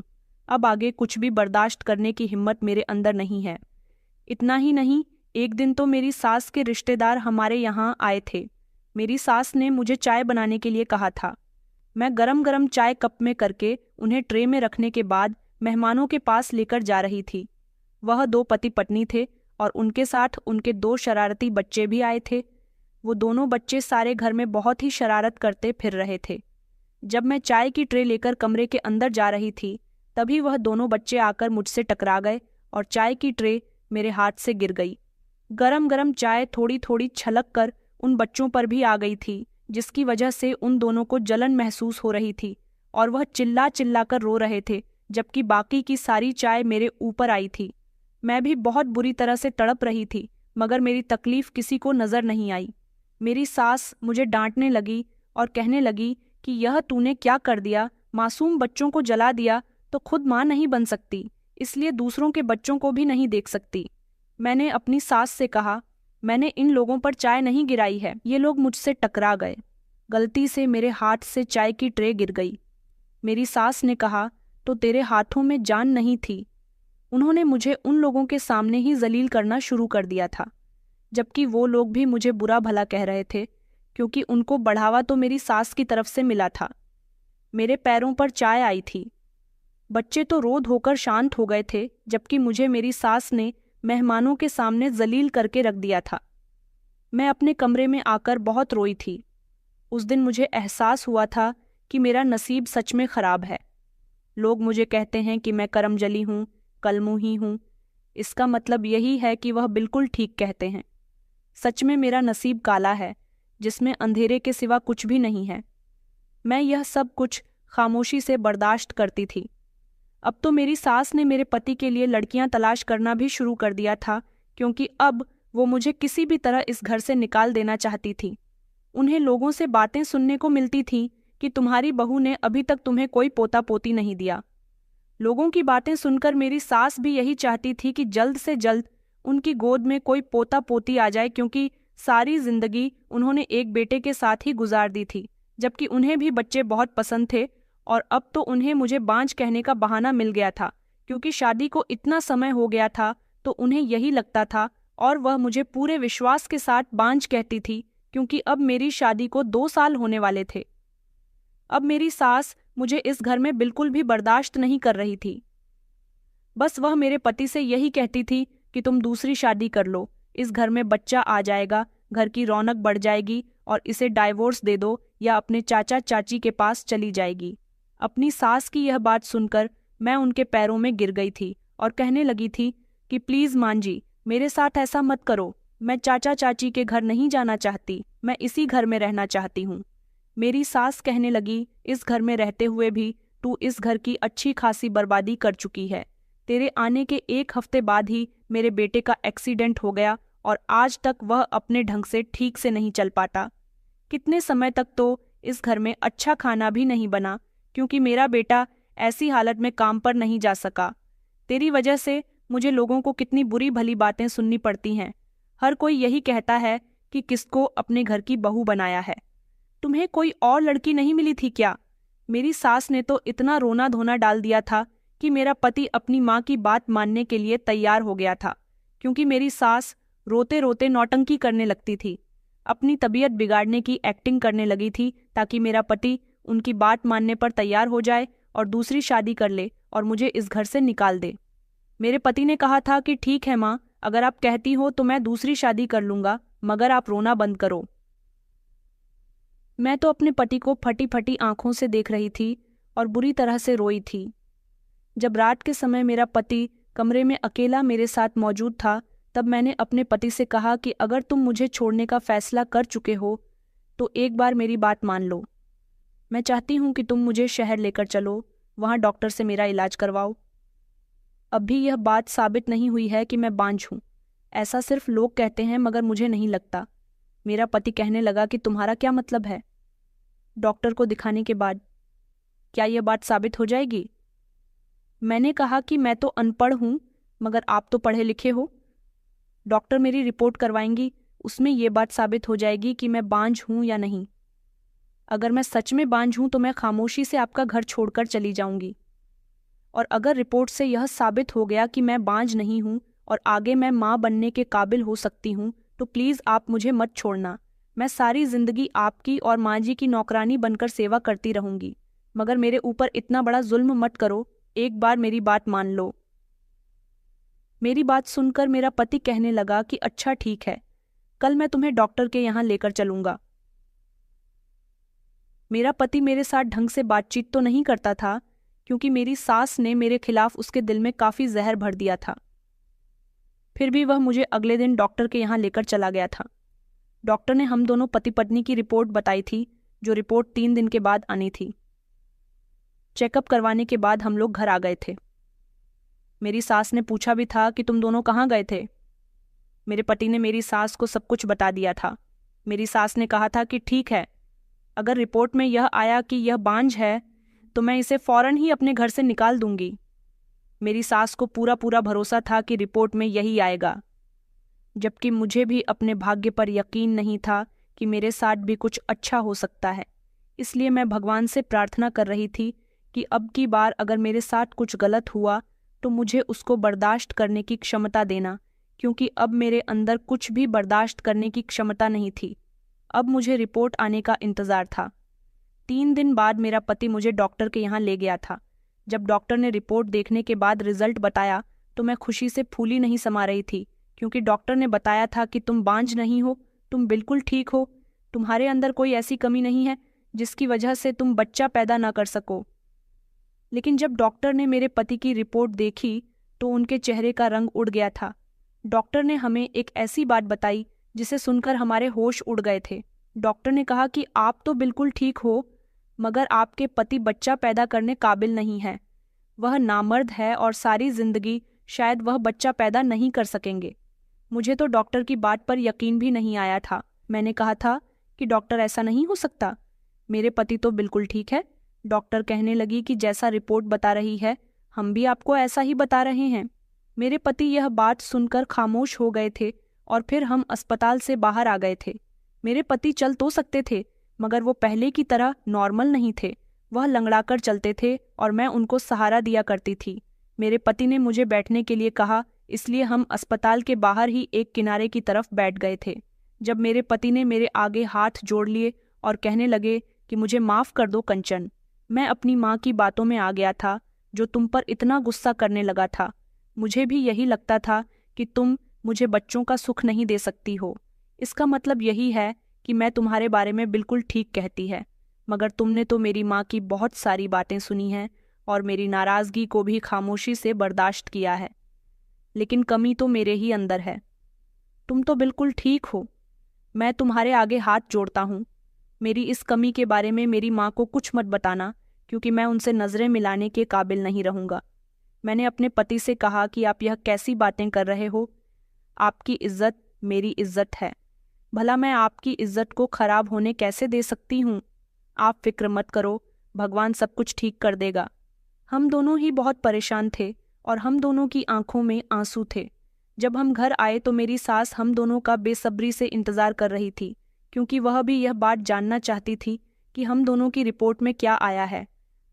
अब आगे कुछ भी बर्दाश्त करने की हिम्मत मेरे अंदर नहीं है। इतना ही नहीं, एक दिन तो मेरी सास के रिश्तेदार हमारे यहाँ आए थे। मेरी सास ने मुझे चाय बनाने के लिए कहा था। मैं गरम गरम चाय कप में करके उन्हें ट्रे में रखने के बाद मेहमानों के पास लेकर जा रही थी। वह 2 पति पत्नी थे और उनके साथ उनके 2 शरारती बच्चे भी आए थे। वो दोनों बच्चे सारे घर में बहुत ही शरारत करते फिर रहे थे। जब मैं चाय की ट्रे लेकर कमरे के अंदर जा रही थी, तभी वह दोनों बच्चे आकर मुझसे टकरा गए और चाय की ट्रे मेरे हाथ से गिर गई। गरम गरम चाय थोड़ी थोड़ी छलक कर उन बच्चों पर भी आ गई थी, जिसकी वजह से उन दोनों को जलन महसूस हो रही थी और वह चिल्ला चिल्ला कर रो रहे थे, जबकि बाकी की सारी चाय मेरे ऊपर आई थी। मैं भी बहुत बुरी तरह से तड़प रही थी, मगर मेरी तकलीफ किसी को नजर नहीं आई। मेरी सास मुझे डांटने लगी और कहने लगी कि यह तूने क्या कर दिया, मासूम बच्चों को जला दिया तो खुद माँ नहीं बन सकती, इसलिए दूसरों के बच्चों को भी नहीं देख सकती। मैंने अपनी सास से कहा, मैंने इन लोगों पर चाय नहीं गिराई है, ये लोग मुझसे टकरा गए। गलती से मेरे हाथ से चाय की ट्रे गिर गई। मेरी सास ने कहा, तो तेरे हाथों में जान नहीं थी। उन्होंने मुझे उन लोगों के सामने ही जलील करना शुरू कर दिया था, जबकि वो लोग भी मुझे बुरा भला कह रहे थे, क्योंकि उनको बढ़ावा तो मेरी सास की तरफ से मिला था। मेरे पैरों पर चाय आई थी। बच्चे तो रो धोकर शांत हो गए थे, जबकि मुझे मेरी सास ने मेहमानों के सामने जलील करके रख दिया था। मैं अपने कमरे में आकर बहुत रोई थी। उस दिन मुझे एहसास हुआ था कि मेरा नसीब सच में खराब है। लोग मुझे कहते हैं कि मैं करमजली हूँ, कलमुही हूँ। इसका मतलब यही है कि वह बिल्कुल ठीक कहते हैं। सच में मेरा नसीब काला है, जिसमें अंधेरे के सिवा कुछ भी नहीं है। मैं यह सब कुछ खामोशी से बर्दाश्त करती थी। अब तो मेरी सास ने मेरे पति के लिए लड़कियां तलाश करना भी शुरू कर दिया था, क्योंकि अब वो मुझे किसी भी तरह इस घर से निकाल देना चाहती थी। उन्हें लोगों से बातें सुनने को मिलती थी कि तुम्हारी बहू ने अभी तक तुम्हें कोई पोता पोती नहीं दिया। लोगों की बातें सुनकर मेरी सास भी यही चाहती थी कि जल्द से जल्द उनकी गोद में कोई पोता पोती आ जाए, क्योंकि सारी जिंदगी उन्होंने एक बेटे के साथ ही गुजार दी थी, जबकि उन्हें भी बच्चे बहुत पसंद थे, और अब तो उन्हें मुझे बांझ कहने का बहाना मिल गया था, क्योंकि शादी को इतना समय हो गया था। तो उन्हें यही लगता था, और वह मुझे पूरे विश्वास के साथ बांझ कहती थी, क्योंकि अब मेरी शादी को 2 साल होने वाले थे। अब मेरी सास मुझे इस घर में बिल्कुल भी बर्दाश्त नहीं कर रही थी। बस वह मेरे पति से यही कहती थी कि तुम दूसरी शादी कर लो, इस घर में बच्चा आ जाएगा, घर की रौनक बढ़ जाएगी, और इसे डाइवोर्स दे दो या अपने चाचा चाची के पास चली जाएगी। अपनी सास की यह बात सुनकर मैं उनके पैरों में गिर गई थी और कहने लगी थी कि प्लीज मां जी, मेरे साथ ऐसा मत करो, मैं चाचा चाची के घर नहीं जाना चाहती, मैं इसी घर में रहना चाहती हूँ। मेरी सास कहने लगी, इस घर में रहते हुए भी तू इस घर की अच्छी खासी बर्बादी कर चुकी है। तेरे आने के 1 हफ्ते बाद ही मेरे बेटे का एक्सीडेंट हो गया, और आज तक वह अपने ढंग से ठीक से नहीं चल पाता। कितने समय तक तो इस घर में अच्छा खाना भी नहीं बना, क्योंकि मेरा बेटा ऐसी हालत में काम पर नहीं जा सका। तेरी वजह से मुझे लोगों को कितनी बुरी भली बातें सुननी पड़ती हैं। हर कोई यही कहता है कि किसको अपने घर की बहू बनाया है। तुम्हें कोई और लड़की नहीं मिली थी क्या? मेरी सास ने तो इतना रोना धोना डाल दिया था कि मेरा पति अपनी माँ की बात मानने के लिए तैयार हो गया था, क्योंकि मेरी सास रोते रोते नौटंकी करने लगती थी, अपनी तबीयत बिगाड़ने की एक्टिंग करने लगी थी, ताकि मेरा पति उनकी बात मानने पर तैयार हो जाए और दूसरी शादी कर ले और मुझे इस घर से निकाल दे। मेरे पति ने कहा था कि ठीक है माँ, अगर आप कहती हो तो मैं दूसरी शादी कर लूंगा, मगर आप रोना बंद करो। मैं तो अपने पति को फटी फटी आंखों से देख रही थी और बुरी तरह से रोई थी। जब रात के समय मेरा पति कमरे में अकेला मेरे साथ मौजूद था, तब मैंने अपने पति से कहा कि अगर तुम मुझे छोड़ने का फैसला कर चुके हो तो एक बार मेरी बात मान लो। मैं चाहती हूँ कि तुम मुझे शहर लेकर चलो, वहाँ डॉक्टर से मेरा इलाज करवाओ। अब भी यह बात साबित नहीं हुई है कि मैं बांझ हूँ, ऐसा सिर्फ लोग कहते हैं, मगर मुझे नहीं लगता। मेरा पति कहने लगा कि तुम्हारा क्या मतलब है? डॉक्टर को दिखाने के बाद क्या यह बात साबित हो जाएगी? मैंने कहा कि मैं तो अनपढ़ हूँ, मगर आप तो पढ़े लिखे हो। डॉक्टर मेरी रिपोर्ट करवाएंगी, उसमें यह बात साबित हो जाएगी कि मैं बांझ हूँ या नहीं। अगर मैं सच में बांझ हूँ तो मैं खामोशी से आपका घर छोड़कर चली जाऊंगी, और अगर रिपोर्ट से यह साबित हो गया कि मैं बांझ नहीं हूँ और आगे मैं माँ बनने के काबिल हो सकती हूँ, तो प्लीज़ आप मुझे मत छोड़ना। मैं सारी जिंदगी आपकी और माँ जी की नौकरानी बनकर सेवा करती रहूंगी, मगर मेरे ऊपर इतना बड़ा जुल्म मत करो, एक बार मेरी बात मान लो। मेरी बात सुनकर मेरा पति कहने लगा कि अच्छा ठीक है, कल मैं तुम्हें डॉक्टर के यहाँ लेकर चलूंगा। मेरा पति मेरे साथ ढंग से बातचीत तो नहीं करता था, क्योंकि मेरी सास ने मेरे खिलाफ उसके दिल में काफ़ी जहर भर दिया था। फिर भी वह मुझे अगले दिन डॉक्टर के यहाँ लेकर चला गया था। डॉक्टर ने हम दोनों पति पत्नी की रिपोर्ट बताई थी, जो रिपोर्ट 3 दिन के बाद आनी थी। चेकअप करवाने के बाद हम लोग घर आ गए थे। मेरी सास ने पूछा भी था कि तुम दोनों कहाँ गए थे। मेरे पति ने मेरी सास को सब कुछ बता दिया था। मेरी सास ने कहा था कि ठीक है, अगर रिपोर्ट में यह आया कि यह बांझ है तो मैं इसे फौरन ही अपने घर से निकाल दूंगी। मेरी सास को पूरा पूरा भरोसा था कि रिपोर्ट में यही आएगा, जबकि मुझे भी अपने भाग्य पर यकीन नहीं था कि मेरे साथ भी कुछ अच्छा हो सकता है। इसलिए मैं भगवान से प्रार्थना कर रही थी कि अब की बार अगर मेरे साथ कुछ गलत हुआ तो मुझे उसको बर्दाश्त करने की क्षमता देना, क्योंकि अब मेरे अंदर कुछ भी बर्दाश्त करने की क्षमता नहीं थी। अब मुझे रिपोर्ट आने का इंतज़ार था। 3 दिन बाद मेरा पति मुझे डॉक्टर के यहाँ ले गया था। जब डॉक्टर ने रिपोर्ट देखने के बाद रिजल्ट बताया तो मैं खुशी से फूली नहीं समा रही थी, क्योंकि डॉक्टर ने बताया था कि तुम बांझ नहीं हो, तुम बिल्कुल ठीक हो, तुम्हारे अंदर कोई ऐसी कमी नहीं है जिसकी वजह से तुम बच्चा पैदा ना कर सको। लेकिन जब डॉक्टर ने मेरे पति की रिपोर्ट देखी तो उनके चेहरे का रंग उड़ गया था। डॉक्टर ने हमें एक ऐसी बात बताई जिसे सुनकर हमारे होश उड़ गए थे। डॉक्टर ने कहा कि आप तो बिल्कुल ठीक हो, मगर आपके पति बच्चा पैदा करने काबिल नहीं है। वह नामर्द है और सारी जिंदगी शायद वह बच्चा पैदा नहीं कर सकेंगे। मुझे तो डॉक्टर की बात पर यकीन भी नहीं आया था। मैंने कहा था कि डॉक्टर ऐसा नहीं हो सकता, मेरे पति तो बिल्कुल ठीक है। डॉक्टर कहने लगी कि जैसा रिपोर्ट बता रही है हम भी आपको ऐसा ही बता रहे हैं। मेरे पति यह बात सुनकर खामोश हो गए थे और फिर हम अस्पताल से बाहर आ गए थे। मेरे पति चल तो सकते थे, मगर वो पहले की तरह नॉर्मल नहीं थे। वह लंगड़ाकर चलते थे और मैं उनको सहारा दिया करती थी। मेरे पति ने मुझे बैठने के लिए कहा, इसलिए हम अस्पताल के बाहर ही एक किनारे की तरफ बैठ गए थे। जब मेरे पति ने मेरे आगे हाथ जोड़ लिए और कहने लगे कि मुझे माफ़ कर दो कंचन, मैं अपनी माँ की बातों में आ गया था जो तुम पर इतना गुस्सा करने लगा था। मुझे भी यही लगता था कि तुम मुझे बच्चों का सुख नहीं दे सकती हो। इसका मतलब यही है कि मैं तुम्हारे बारे में बिल्कुल ठीक कहती है, मगर तुमने तो मेरी माँ की बहुत सारी बातें सुनी हैं और मेरी नाराज़गी को भी खामोशी से बर्दाश्त किया है। लेकिन कमी तो मेरे ही अंदर है। तुम तो बिल्कुल ठीक हो। मैं तुम्हारे आगे हाथ जोड़ता हूँ। मेरी इस कमी के बारे में मेरी माँ को कुछ मत बताना, क्योंकि मैं उनसे नज़रें मिलाने के काबिल नहीं रहूँगा। मैंने अपने पति से कहा कि आप यह कैसी बातें कर रहे हो? आपकी इज्जत मेरी इज्जत है। भला मैं आपकी इज्जत को खराब होने कैसे दे सकती हूँ? आप फिक्र मत करो, भगवान सब कुछ ठीक कर देगा। हम दोनों ही बहुत परेशान थे और हम दोनों की आंखों में आंसू थे। जब हम घर आए तो मेरी सास हम दोनों का बेसब्री से इंतजार कर रही थी, क्योंकि वह भी यह बात जानना चाहती थी कि हम दोनों की रिपोर्ट में क्या आया है।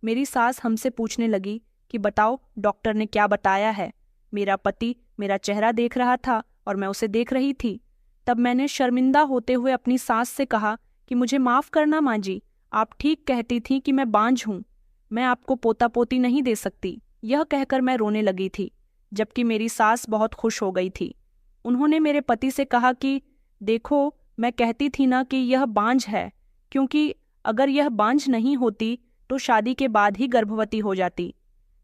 मेरी सास हमसे पूछने लगी कि बताओ, डॉक्टर ने क्या बताया है? मेरा पति मेरा चेहरा देख रहा था और मैं उसे देख रही थी। तब मैंने शर्मिंदा होते हुए अपनी सास से कहा कि मुझे माफ़ करना माँ जी, आप ठीक कहती थी कि मैं बांझ हूँ, मैं आपको पोता पोती नहीं दे सकती। यह कहकर मैं रोने लगी थी, जबकि मेरी सास बहुत खुश हो गई थी। उन्होंने मेरे पति से कहा कि देखो, मैं कहती थी ना कि यह बांझ है, क्योंकि अगर यह बांझ नहीं होती तो शादी के बाद ही गर्भवती हो जाती।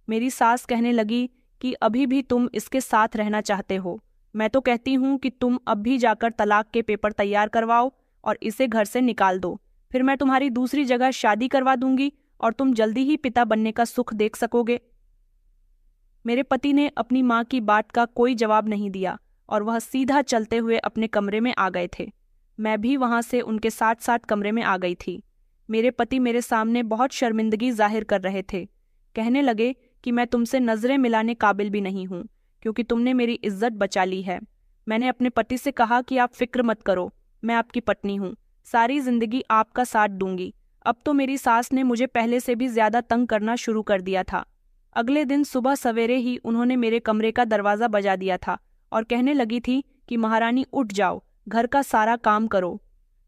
मेरी सास कहने लगी कि अभी भी तुम इसके साथ रहना चाहते हो। मैं तो कहती हूँ कि तुम अब भी जाकर तलाक के पेपर तैयार करवाओ और इसे घर से निकाल दो। फिर मैं तुम्हारी दूसरी जगह शादी करवा दूंगी और तुम जल्दी ही पिता बनने का सुख देख सकोगे। मेरे पति ने अपनी माँ की बात का कोई जवाब नहीं दिया और वह सीधा चलते हुए अपने कमरे में आ गए थे। मैं भी वहां से उनके साथ साथ कमरे में आ गई थी। मेरे पति मेरे सामने बहुत शर्मिंदगी जाहिर कर रहे थे। कहने लगे कि मैं तुमसे नजरें मिलाने काबिल भी नहीं हूँ, क्योंकि तुमने मेरी इज्जत बचा ली है। मैंने अपने पति से कहा कि आप फिक्र मत करो, मैं आपकी पत्नी हूँ, सारी जिंदगी आपका साथ दूंगी। अब तो मेरी सास ने मुझे पहले से भी ज्यादा तंग करना शुरू कर दिया था। अगले दिन सुबह सवेरे ही उन्होंने मेरे कमरे का दरवाज़ा बजा दिया था और कहने लगी थी कि महारानी उठ जाओ, घर का सारा काम करो।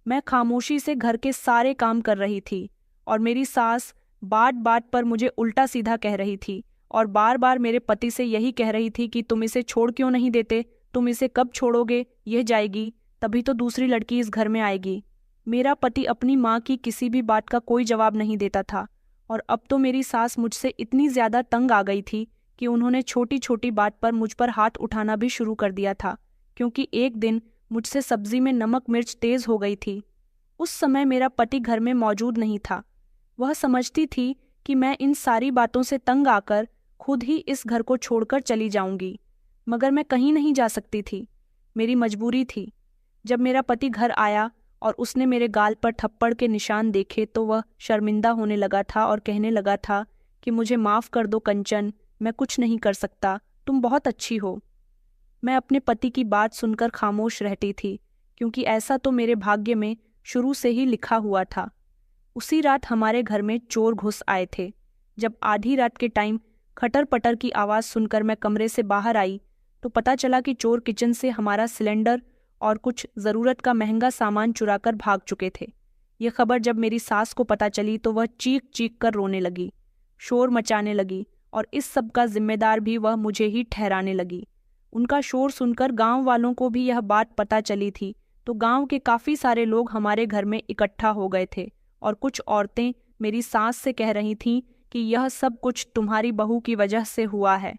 मैं खामोशी से घर के सारे काम कर रही थी और मेरी सास बात बात पर मुझे उल्टा सीधा कह रही थी और बार बार मेरे पति से यही कह रही थी कि तुम इसे छोड़ क्यों नहीं देते, तुम इसे कब छोड़ोगे, यह जाएगी तभी तो दूसरी लड़की इस घर में आएगी। मेरा पति अपनी माँ की किसी भी बात का कोई जवाब नहीं देता था और अब तो मेरी सास मुझसे इतनी ज़्यादा तंग आ गई थी कि उन्होंने छोटी छोटी बात पर मुझ पर हाथ उठाना भी शुरू कर दिया था, क्योंकि एक दिन मुझसे सब्जी में नमक मिर्च तेज़ हो गई थी। उस समय मेरा पति घर में मौजूद नहीं था। वह समझती थी कि मैं इन सारी बातों से तंग आकर खुद ही इस घर को छोड़कर चली जाऊंगी, मगर मैं कहीं नहीं जा सकती थी, मेरी मजबूरी थी। जब मेरा पति घर आया और उसने मेरे गाल पर थप्पड़ के निशान देखे तो वह शर्मिंदा होने लगा था और कहने लगा था कि मुझे माफ़ कर दो कंचन, मैं कुछ नहीं कर सकता, तुम बहुत अच्छी हो। मैं अपने पति की बात सुनकर खामोश रहती थी, क्योंकि ऐसा तो मेरे भाग्य में शुरू से ही लिखा हुआ था। उसी रात हमारे घर में चोर घुस आए थे। जब आधी रात के टाइम खटर पटर की आवाज़ सुनकर मैं कमरे से बाहर आई तो पता चला कि चोर किचन से हमारा सिलेंडर और कुछ ज़रूरत का महंगा सामान चुराकर भाग चुके थे। यह खबर जब मेरी सास को पता चली तो वह चीख चीख कर रोने लगी, शोर मचाने लगी और इस सब का जिम्मेदार भी वह मुझे ही ठहराने लगी। उनका शोर सुनकर गांव वालों को भी यह बात पता चली थी, तो गांव के काफ़ी सारे लोग हमारे घर में इकट्ठा हो गए थे और कुछ औरतें मेरी सास से कह रही थीं कि यह सब कुछ तुम्हारी बहू की वजह से हुआ है।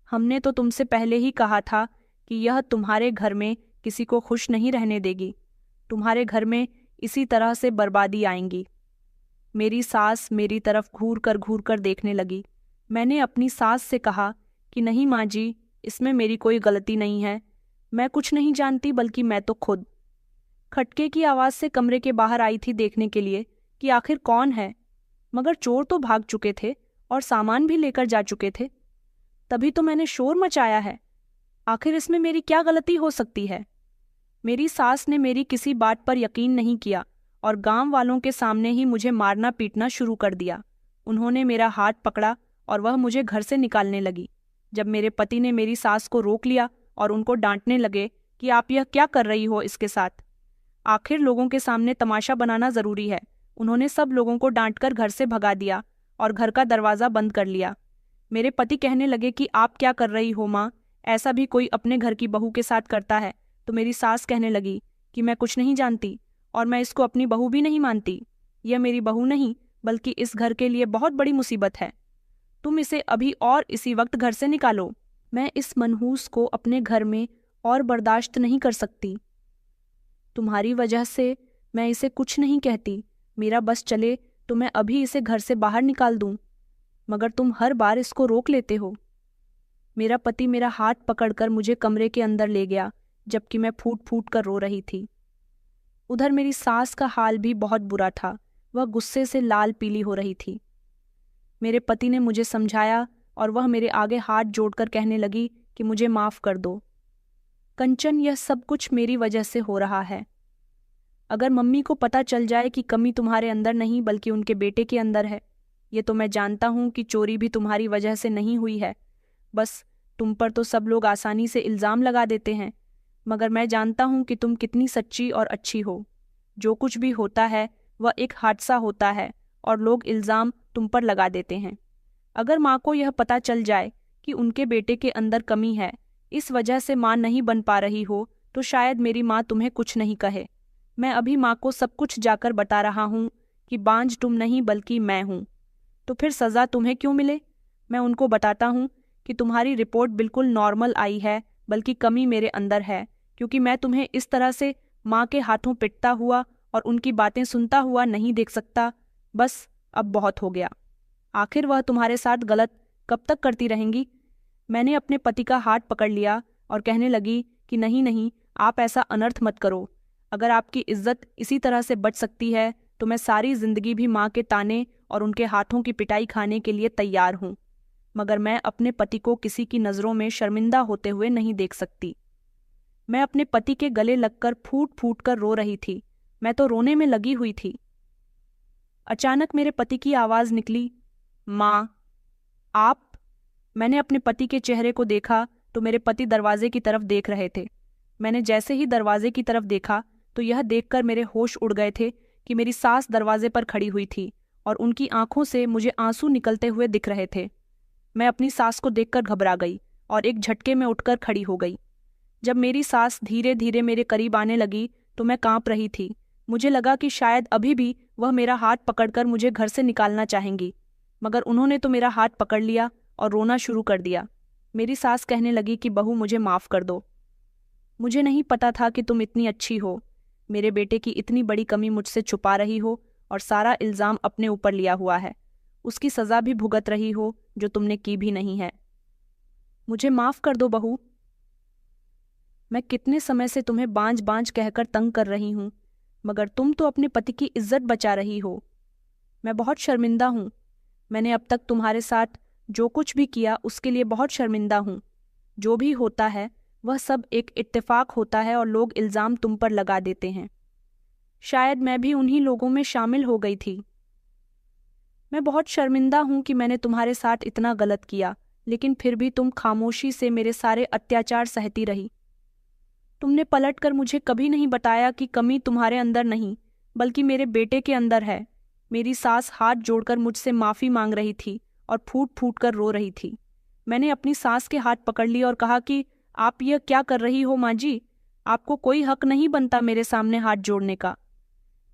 हमने तो तुमसे पहले ही कहा था कि यह तुम्हारे घर में किसी को खुश नहीं रहने देगी, तुम्हारे घर में इसी तरह से बर्बादी आएंगी। मेरी सास मेरी तरफ घूर कर देखने लगी। मैंने अपनी सास से कहा कि नहीं माँ जी, इसमें मेरी कोई गलती नहीं है, मैं कुछ नहीं जानती, बल्कि मैं तो खुद। खटके की आवाज़ से कमरे के बाहर आई थी देखने के लिए कि आखिर कौन है, मगर चोर तो भाग चुके थे और सामान भी लेकर जा चुके थे। तभी तो मैंने शोर मचाया है। आखिर इसमें मेरी क्या गलती हो सकती है? मेरी सास ने मेरी किसी बात पर यकीन नहीं किया और गांव वालों के सामने ही मुझे मारना पीटना शुरू कर दिया। उन्होंने मेरा हाथ पकड़ा और वह मुझे घर से निकालने लगी। जब मेरे पति ने मेरी सास को रोक लिया और उनको डांटने लगे कि आप यह क्या कर रही हो इसके साथ। आखिर लोगों के सामने तमाशा बनाना जरूरी है। उन्होंने सब लोगों को डांटकर घर से भगा दिया और घर का दरवाज़ा बंद कर लिया। मेरे पति कहने लगे कि आप क्या कर रही हो माँ, ऐसा भी कोई अपने घर की बहू के साथ करता है। तो मेरी सास कहने लगी कि मैं कुछ नहीं जानती और मैं इसको अपनी बहू भी नहीं मानती। यह मेरी बहू नहीं बल्कि इस घर के लिए बहुत बड़ी मुसीबत है। तुम इसे अभी और इसी वक्त घर से निकालो। मैं इस मनहूस को अपने घर में और बर्दाश्त नहीं कर सकती। तुम्हारी वजह से मैं इसे कुछ नहीं कहती। मेरा बस चले तो मैं अभी इसे घर से बाहर निकाल दूं, मगर तुम हर बार इसको रोक लेते हो। मेरा पति मेरा हाथ पकड़कर मुझे कमरे के अंदर ले गया, जबकि मैं फूट फूट कर रो रही थी। उधर मेरी सास का हाल भी बहुत बुरा था। वह गुस्से से लाल पीली हो रही थी। मेरे पति ने मुझे समझाया और वह मेरे आगे हाथ जोड़कर कहने लगी कि मुझे माफ़ कर दो कंचन, यह सब कुछ मेरी वजह से हो रहा है। अगर मम्मी को पता चल जाए कि कमी तुम्हारे अंदर नहीं बल्कि उनके बेटे के अंदर है। ये तो मैं जानता हूँ कि चोरी भी तुम्हारी वजह से नहीं हुई है। बस तुम पर तो सब लोग आसानी से इल्ज़ाम लगा देते हैं, मगर मैं जानता हूँ कि तुम कितनी सच्ची और अच्छी हो। जो कुछ भी होता है वह एक हादसा होता है और लोग इल्ज़ाम तुम पर लगा देते हैं। अगर माँ को यह पता चल जाए कि उनके बेटे के अंदर कमी है, इस वजह से माँ नहीं बन पा रही हो, तो शायद मेरी माँ तुम्हें कुछ नहीं कहे। मैं अभी माँ को सब कुछ जाकर बता रहा हूँ कि बांझ तुम नहीं बल्कि मैं हूँ। तो फिर सज़ा तुम्हें क्यों मिले? मैं उनको बताता हूँ कि तुम्हारी रिपोर्ट बिल्कुल नॉर्मल आई है, बल्कि कमी मेरे अंदर है, क्योंकि मैं तुम्हें इस तरह से माँ के हाथों पिटता हुआ और उनकी बातें सुनता हुआ नहीं देख सकता। बस अब बहुत हो गया। आखिर वह तुम्हारे साथ गलत कब तक करती रहेंगी? मैंने अपने पति का हाथ पकड़ लिया और कहने लगी कि नहीं नहीं, आप ऐसा अनर्थ मत करो। अगर आपकी इज्जत इसी तरह से बच सकती है तो मैं सारी जिंदगी भी माँ के ताने और उनके हाथों की पिटाई खाने के लिए तैयार हूँ, मगर मैं अपने पति को किसी की नज़रों में शर्मिंदा होते हुए नहीं देख सकती। मैं अपने पति के गले लगकर फूट फूट कर रो रही थी। मैं तो रोने में लगी हुई थी। अचानक मेरे पति की आवाज़ निकली, माँ आप। मैंने अपने पति के चेहरे को देखा तो मेरे पति दरवाजे की तरफ देख रहे थे। मैंने जैसे ही दरवाजे की तरफ देखा तो यह देखकर मेरे होश उड़ गए थे कि मेरी सास दरवाजे पर खड़ी हुई थी और उनकी आंखों से मुझे आंसू निकलते हुए दिख रहे थे। मैं अपनी सास को देखकर घबरा गई और एक झटके में उठकर खड़ी हो गई। जब मेरी सास धीरे धीरे मेरे करीब आने लगी तो मैं कांप रही थी। मुझे लगा कि शायद अभी भी वह मेरा हाथ पकड़कर मुझे घर से निकालना चाहेंगी, मगर उन्होंने तो मेरा हाथ पकड़ लिया और रोना शुरू कर दिया। मेरी सास कहने लगी कि बहू मुझे माफ़ कर दो। मुझे नहीं पता था कि तुम इतनी अच्छी हो, मेरे बेटे की इतनी बड़ी कमी मुझसे छुपा रही हो और सारा इल्ज़ाम अपने ऊपर लिया हुआ है। उसकी सज़ा भी भुगत रही हो जो तुमने की भी नहीं है। मुझे माफ़ कर दो बहू। मैं कितने समय से तुम्हें बांझ बांझ कहकर तंग कर रही हूँ, मगर तुम तो अपने पति की इज्जत बचा रही हो। मैं बहुत शर्मिंदा हूँ। मैंने अब तक तुम्हारे साथ जो कुछ भी किया उसके लिए बहुत शर्मिंदा हूँ। जो भी होता है वह सब एक इत्तेफाक होता है और लोग इल्ज़ाम तुम पर लगा देते हैं। शायद मैं भी उन्हीं लोगों में शामिल हो गई थी। मैं बहुत शर्मिंदा हूँ कि मैंने तुम्हारे साथ इतना गलत किया, लेकिन फिर भी तुम खामोशी से मेरे सारे अत्याचार सहती रही। तुमने पलटकर मुझे कभी नहीं बताया कि कमी तुम्हारे अंदर नहीं बल्कि मेरे बेटे के अंदर है। मेरी सास हाथ जोड़कर मुझसे माफ़ी मांग रही थी और फूट फूट कर रो रही थी। मैंने अपनी सास के हाथ पकड़ लिए और कहा कि आप यह क्या कर रही हो माँ जी? आपको कोई हक नहीं बनता मेरे सामने हाथ जोड़ने का।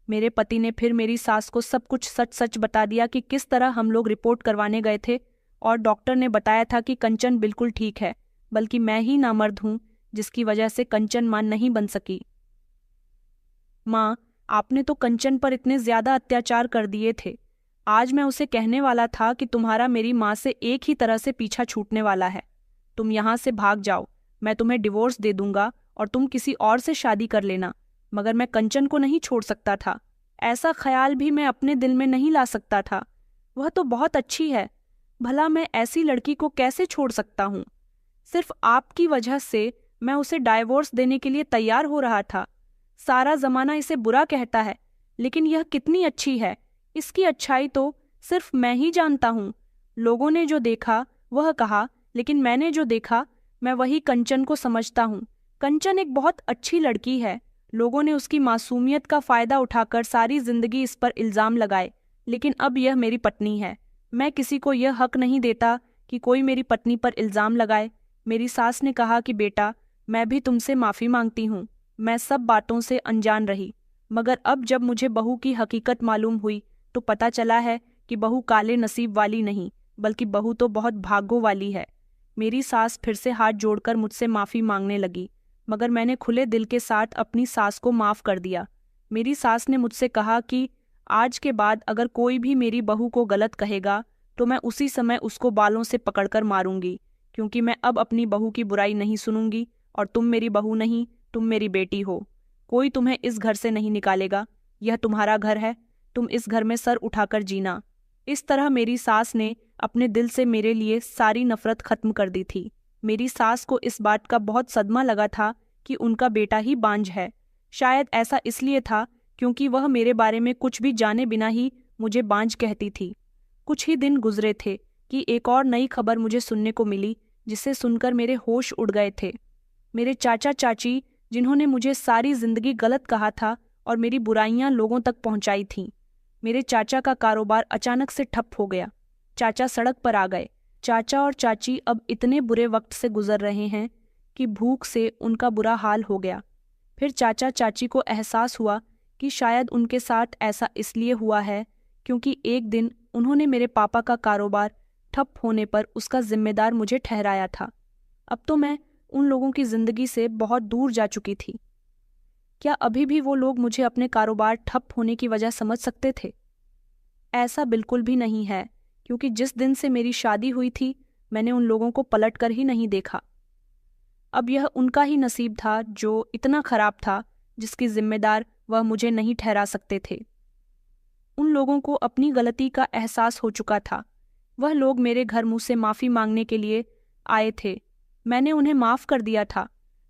मेरे पति ने फिर मेरी सास को सब कुछ सच सच बता दिया कि किस तरह हम लोग रिपोर्ट करवाने गए थे और डॉक्टर ने बताया था कि कंचन बिल्कुल ठीक है, बल्कि मैं ही नामर्द हूँ जिसकी वजह से कंचन मां नहीं बन सकी। माँ, आपने तो कंचन पर इतने ज़्यादा अत्याचार कर दिए थे। आज मैं उसे कहने वाला था कि तुम्हारा मेरी माँ से एक ही तरह से पीछा छूटने वाला है। तुम यहाँ से भाग जाओ, मैं तुम्हें डिवोर्स दे दूंगा और तुम किसी और से शादी कर लेना, मगर मैं कंचन को नहीं छोड़ सकता था। ऐसा ख्याल भी मैं अपने दिल में नहीं ला सकता था। वह तो बहुत अच्छी है, भला मैं ऐसी लड़की को कैसे छोड़ सकता हूँ? सिर्फ आपकी वजह से मैं उसे डाइवोर्स देने के लिए तैयार हो रहा था। सारा जमाना इसे बुरा कहता है, लेकिन यह कितनी अच्छी है, इसकी अच्छाई तो सिर्फ मैं ही जानता हूँ। लोगों ने जो देखा वह कहा, लेकिन मैंने जो देखा मैं वही कंचन को समझता हूँ। कंचन एक बहुत अच्छी लड़की है। लोगों ने उसकी मासूमियत का फायदा उठाकर सारी जिंदगी इस पर इल्जाम लगाए, लेकिन अब यह मेरी पत्नी है। मैं किसी को यह हक नहीं देता कि कोई मेरी पत्नी पर इल्जाम लगाए। मेरी सास ने कहा कि बेटा, मैं भी तुमसे माफ़ी मांगती हूँ, मैं सब बातों से अनजान रही। मगर अब जब मुझे बहू की हकीकत मालूम हुई तो पता चला है कि बहू काले नसीब वाली नहीं, बल्कि बहू तो बहुत भाग्यों वाली है। मेरी सास फिर से हाथ जोड़कर मुझसे माफ़ी मांगने लगी, मगर मैंने खुले दिल के साथ अपनी सास को माफ़ कर दिया। मेरी सास ने मुझसे कहा कि आज के बाद अगर कोई भी मेरी बहू को गलत कहेगा तो मैं उसी समय उसको बालों से पकड़कर मारूंगी, क्योंकि मैं अब अपनी बहू की बुराई नहीं सुनूंगी। और तुम मेरी बहू नहीं, तुम मेरी बेटी हो। कोई तुम्हें इस घर से नहीं निकालेगा, यह तुम्हारा घर है, तुम इस घर में सर उठाकर जीना। इस तरह मेरी सास ने अपने दिल से मेरे लिए सारी नफरत खत्म कर दी थी। मेरी सास को इस बात का बहुत सदमा लगा था कि उनका बेटा ही बांझ है। शायद ऐसा इसलिए था क्योंकि वह मेरे बारे में कुछ भी जाने बिना ही मुझे बांझ कहती थी। कुछ ही दिन गुजरे थे कि एक और नई खबर मुझे सुनने को मिली, जिसे सुनकर मेरे होश उड़ गए थे। मेरे चाचा चाची, जिन्होंने मुझे सारी जिंदगी गलत कहा था और मेरी बुराइयां लोगों तक पहुंचाई थीं, मेरे चाचा का कारोबार अचानक से ठप हो गया। चाचा सड़क पर आ गए। चाचा और चाची अब इतने बुरे वक्त से गुजर रहे हैं कि भूख से उनका बुरा हाल हो गया। फिर चाचा चाची को एहसास हुआ कि शायद उनके साथ ऐसा इसलिए हुआ है क्योंकि एक दिन उन्होंने मेरे पापा का कारोबार ठप होने पर उसका जिम्मेदार मुझे ठहराया था। अब तो मैं उन लोगों की जिंदगी से बहुत दूर जा चुकी थी। क्या अभी भी वो लोग मुझे अपने कारोबार ठप होने की वजह समझ सकते थे? ऐसा बिल्कुल भी नहीं है, क्योंकि जिस दिन से मेरी शादी हुई थी मैंने उन लोगों को पलट कर ही नहीं देखा। अब यह उनका ही नसीब था जो इतना खराब था, जिसकी जिम्मेदार वह मुझे नहीं ठहरा सकते थे। उन लोगों को अपनी गलती का एहसास हो चुका था। वह लोग मेरे घर मुझसे माफ़ी मांगने के लिए आए थे। मैंने उन्हें माफ़ कर दिया था,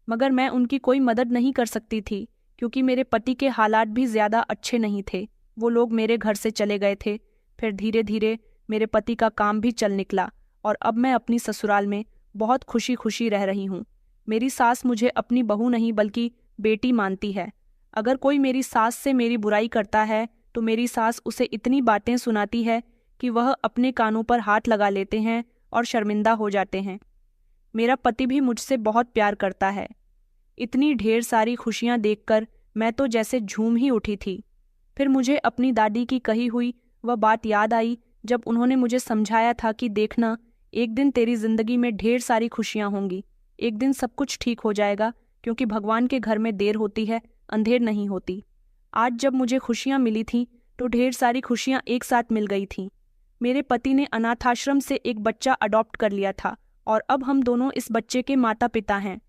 मगर मैं उनकी कोई मदद नहीं कर सकती थी, क्योंकि मेरे पति के हालात भी ज़्यादा अच्छे नहीं थे। वो लोग मेरे घर से चले गए थे। फिर धीरे धीरे मेरे पति का काम भी चल निकला और अब मैं अपनी ससुराल में बहुत खुशी खुशी रह रही हूँ। मेरी सास मुझे अपनी बहू नहीं बल्कि बेटी मानती है। अगर कोई मेरी सास से मेरी बुराई करता है तो मेरी सास उसे इतनी बातें सुनाती है कि वह अपने कानों पर हाथ लगा लेते हैं और शर्मिंदा हो जाते हैं। मेरा पति भी मुझसे बहुत प्यार करता है। इतनी ढेर सारी खुशियाँ देखकर मैं तो जैसे झूम ही उठी थी। फिर मुझे अपनी दादी की कही हुई वह बात याद आई, जब उन्होंने मुझे समझाया था कि देखना, एक दिन तेरी जिंदगी में ढेर सारी खुशियाँ होंगी, एक दिन सब कुछ ठीक हो जाएगा, क्योंकि भगवान के घर में देर होती है, अंधेर नहीं होती। आज जब मुझे खुशियाँ मिली थीं तो ढेर सारी खुशियाँ एक साथ मिल गई थीं। मेरे पति ने अनाथाश्रम से एक बच्चा अडॉप्ट कर लिया था और अब हम दोनों इस बच्चे के माता पिता हैं।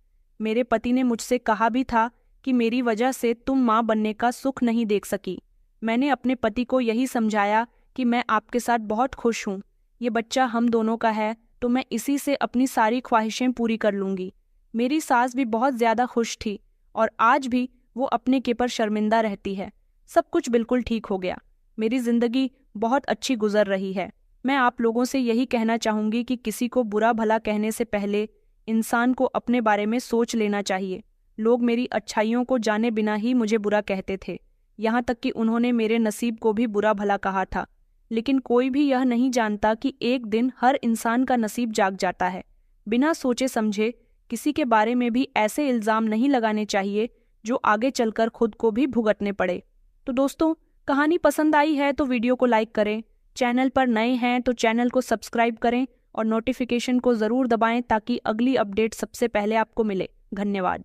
मेरे पति ने मुझसे कहा भी था कि मेरी वजह से तुम माँ बनने का सुख नहीं देख सकी। मैंने अपने पति को यही समझाया कि मैं आपके साथ बहुत खुश हूँ, ये बच्चा हम दोनों का है तो मैं इसी से अपनी सारी ख्वाहिशें पूरी कर लूँगी। मेरी सास भी बहुत ज़्यादा खुश थी और आज भी वो अपने के पर शर्मिंदा रहती है। सब कुछ बिल्कुल ठीक हो गया। मेरी ज़िंदगी बहुत अच्छी गुजर रही है। मैं आप लोगों से यही कहना चाहूँगी कि किसी को बुरा भला कहने से पहले इंसान को अपने बारे में सोच लेना चाहिए। लोग मेरी अच्छाइयों को जाने बिना ही मुझे बुरा कहते थे, यहाँ तक कि उन्होंने मेरे नसीब को भी बुरा भला कहा था। लेकिन कोई भी यह नहीं जानता कि एक दिन हर इंसान का नसीब जाग जाता है। बिना सोचे समझे किसी के बारे में भी ऐसे इल्ज़ाम नहीं लगाने चाहिए जो आगे चलकर खुद को भी भुगतने पड़े। तो दोस्तों, कहानी पसंद आई है तो वीडियो को लाइक करें, चैनल पर नए हैं तो चैनल को सब्सक्राइब करें और नोटिफिकेशन को ज़रूर दबाएं ताकि अगली अपडेट सबसे पहले आपको मिले। धन्यवाद।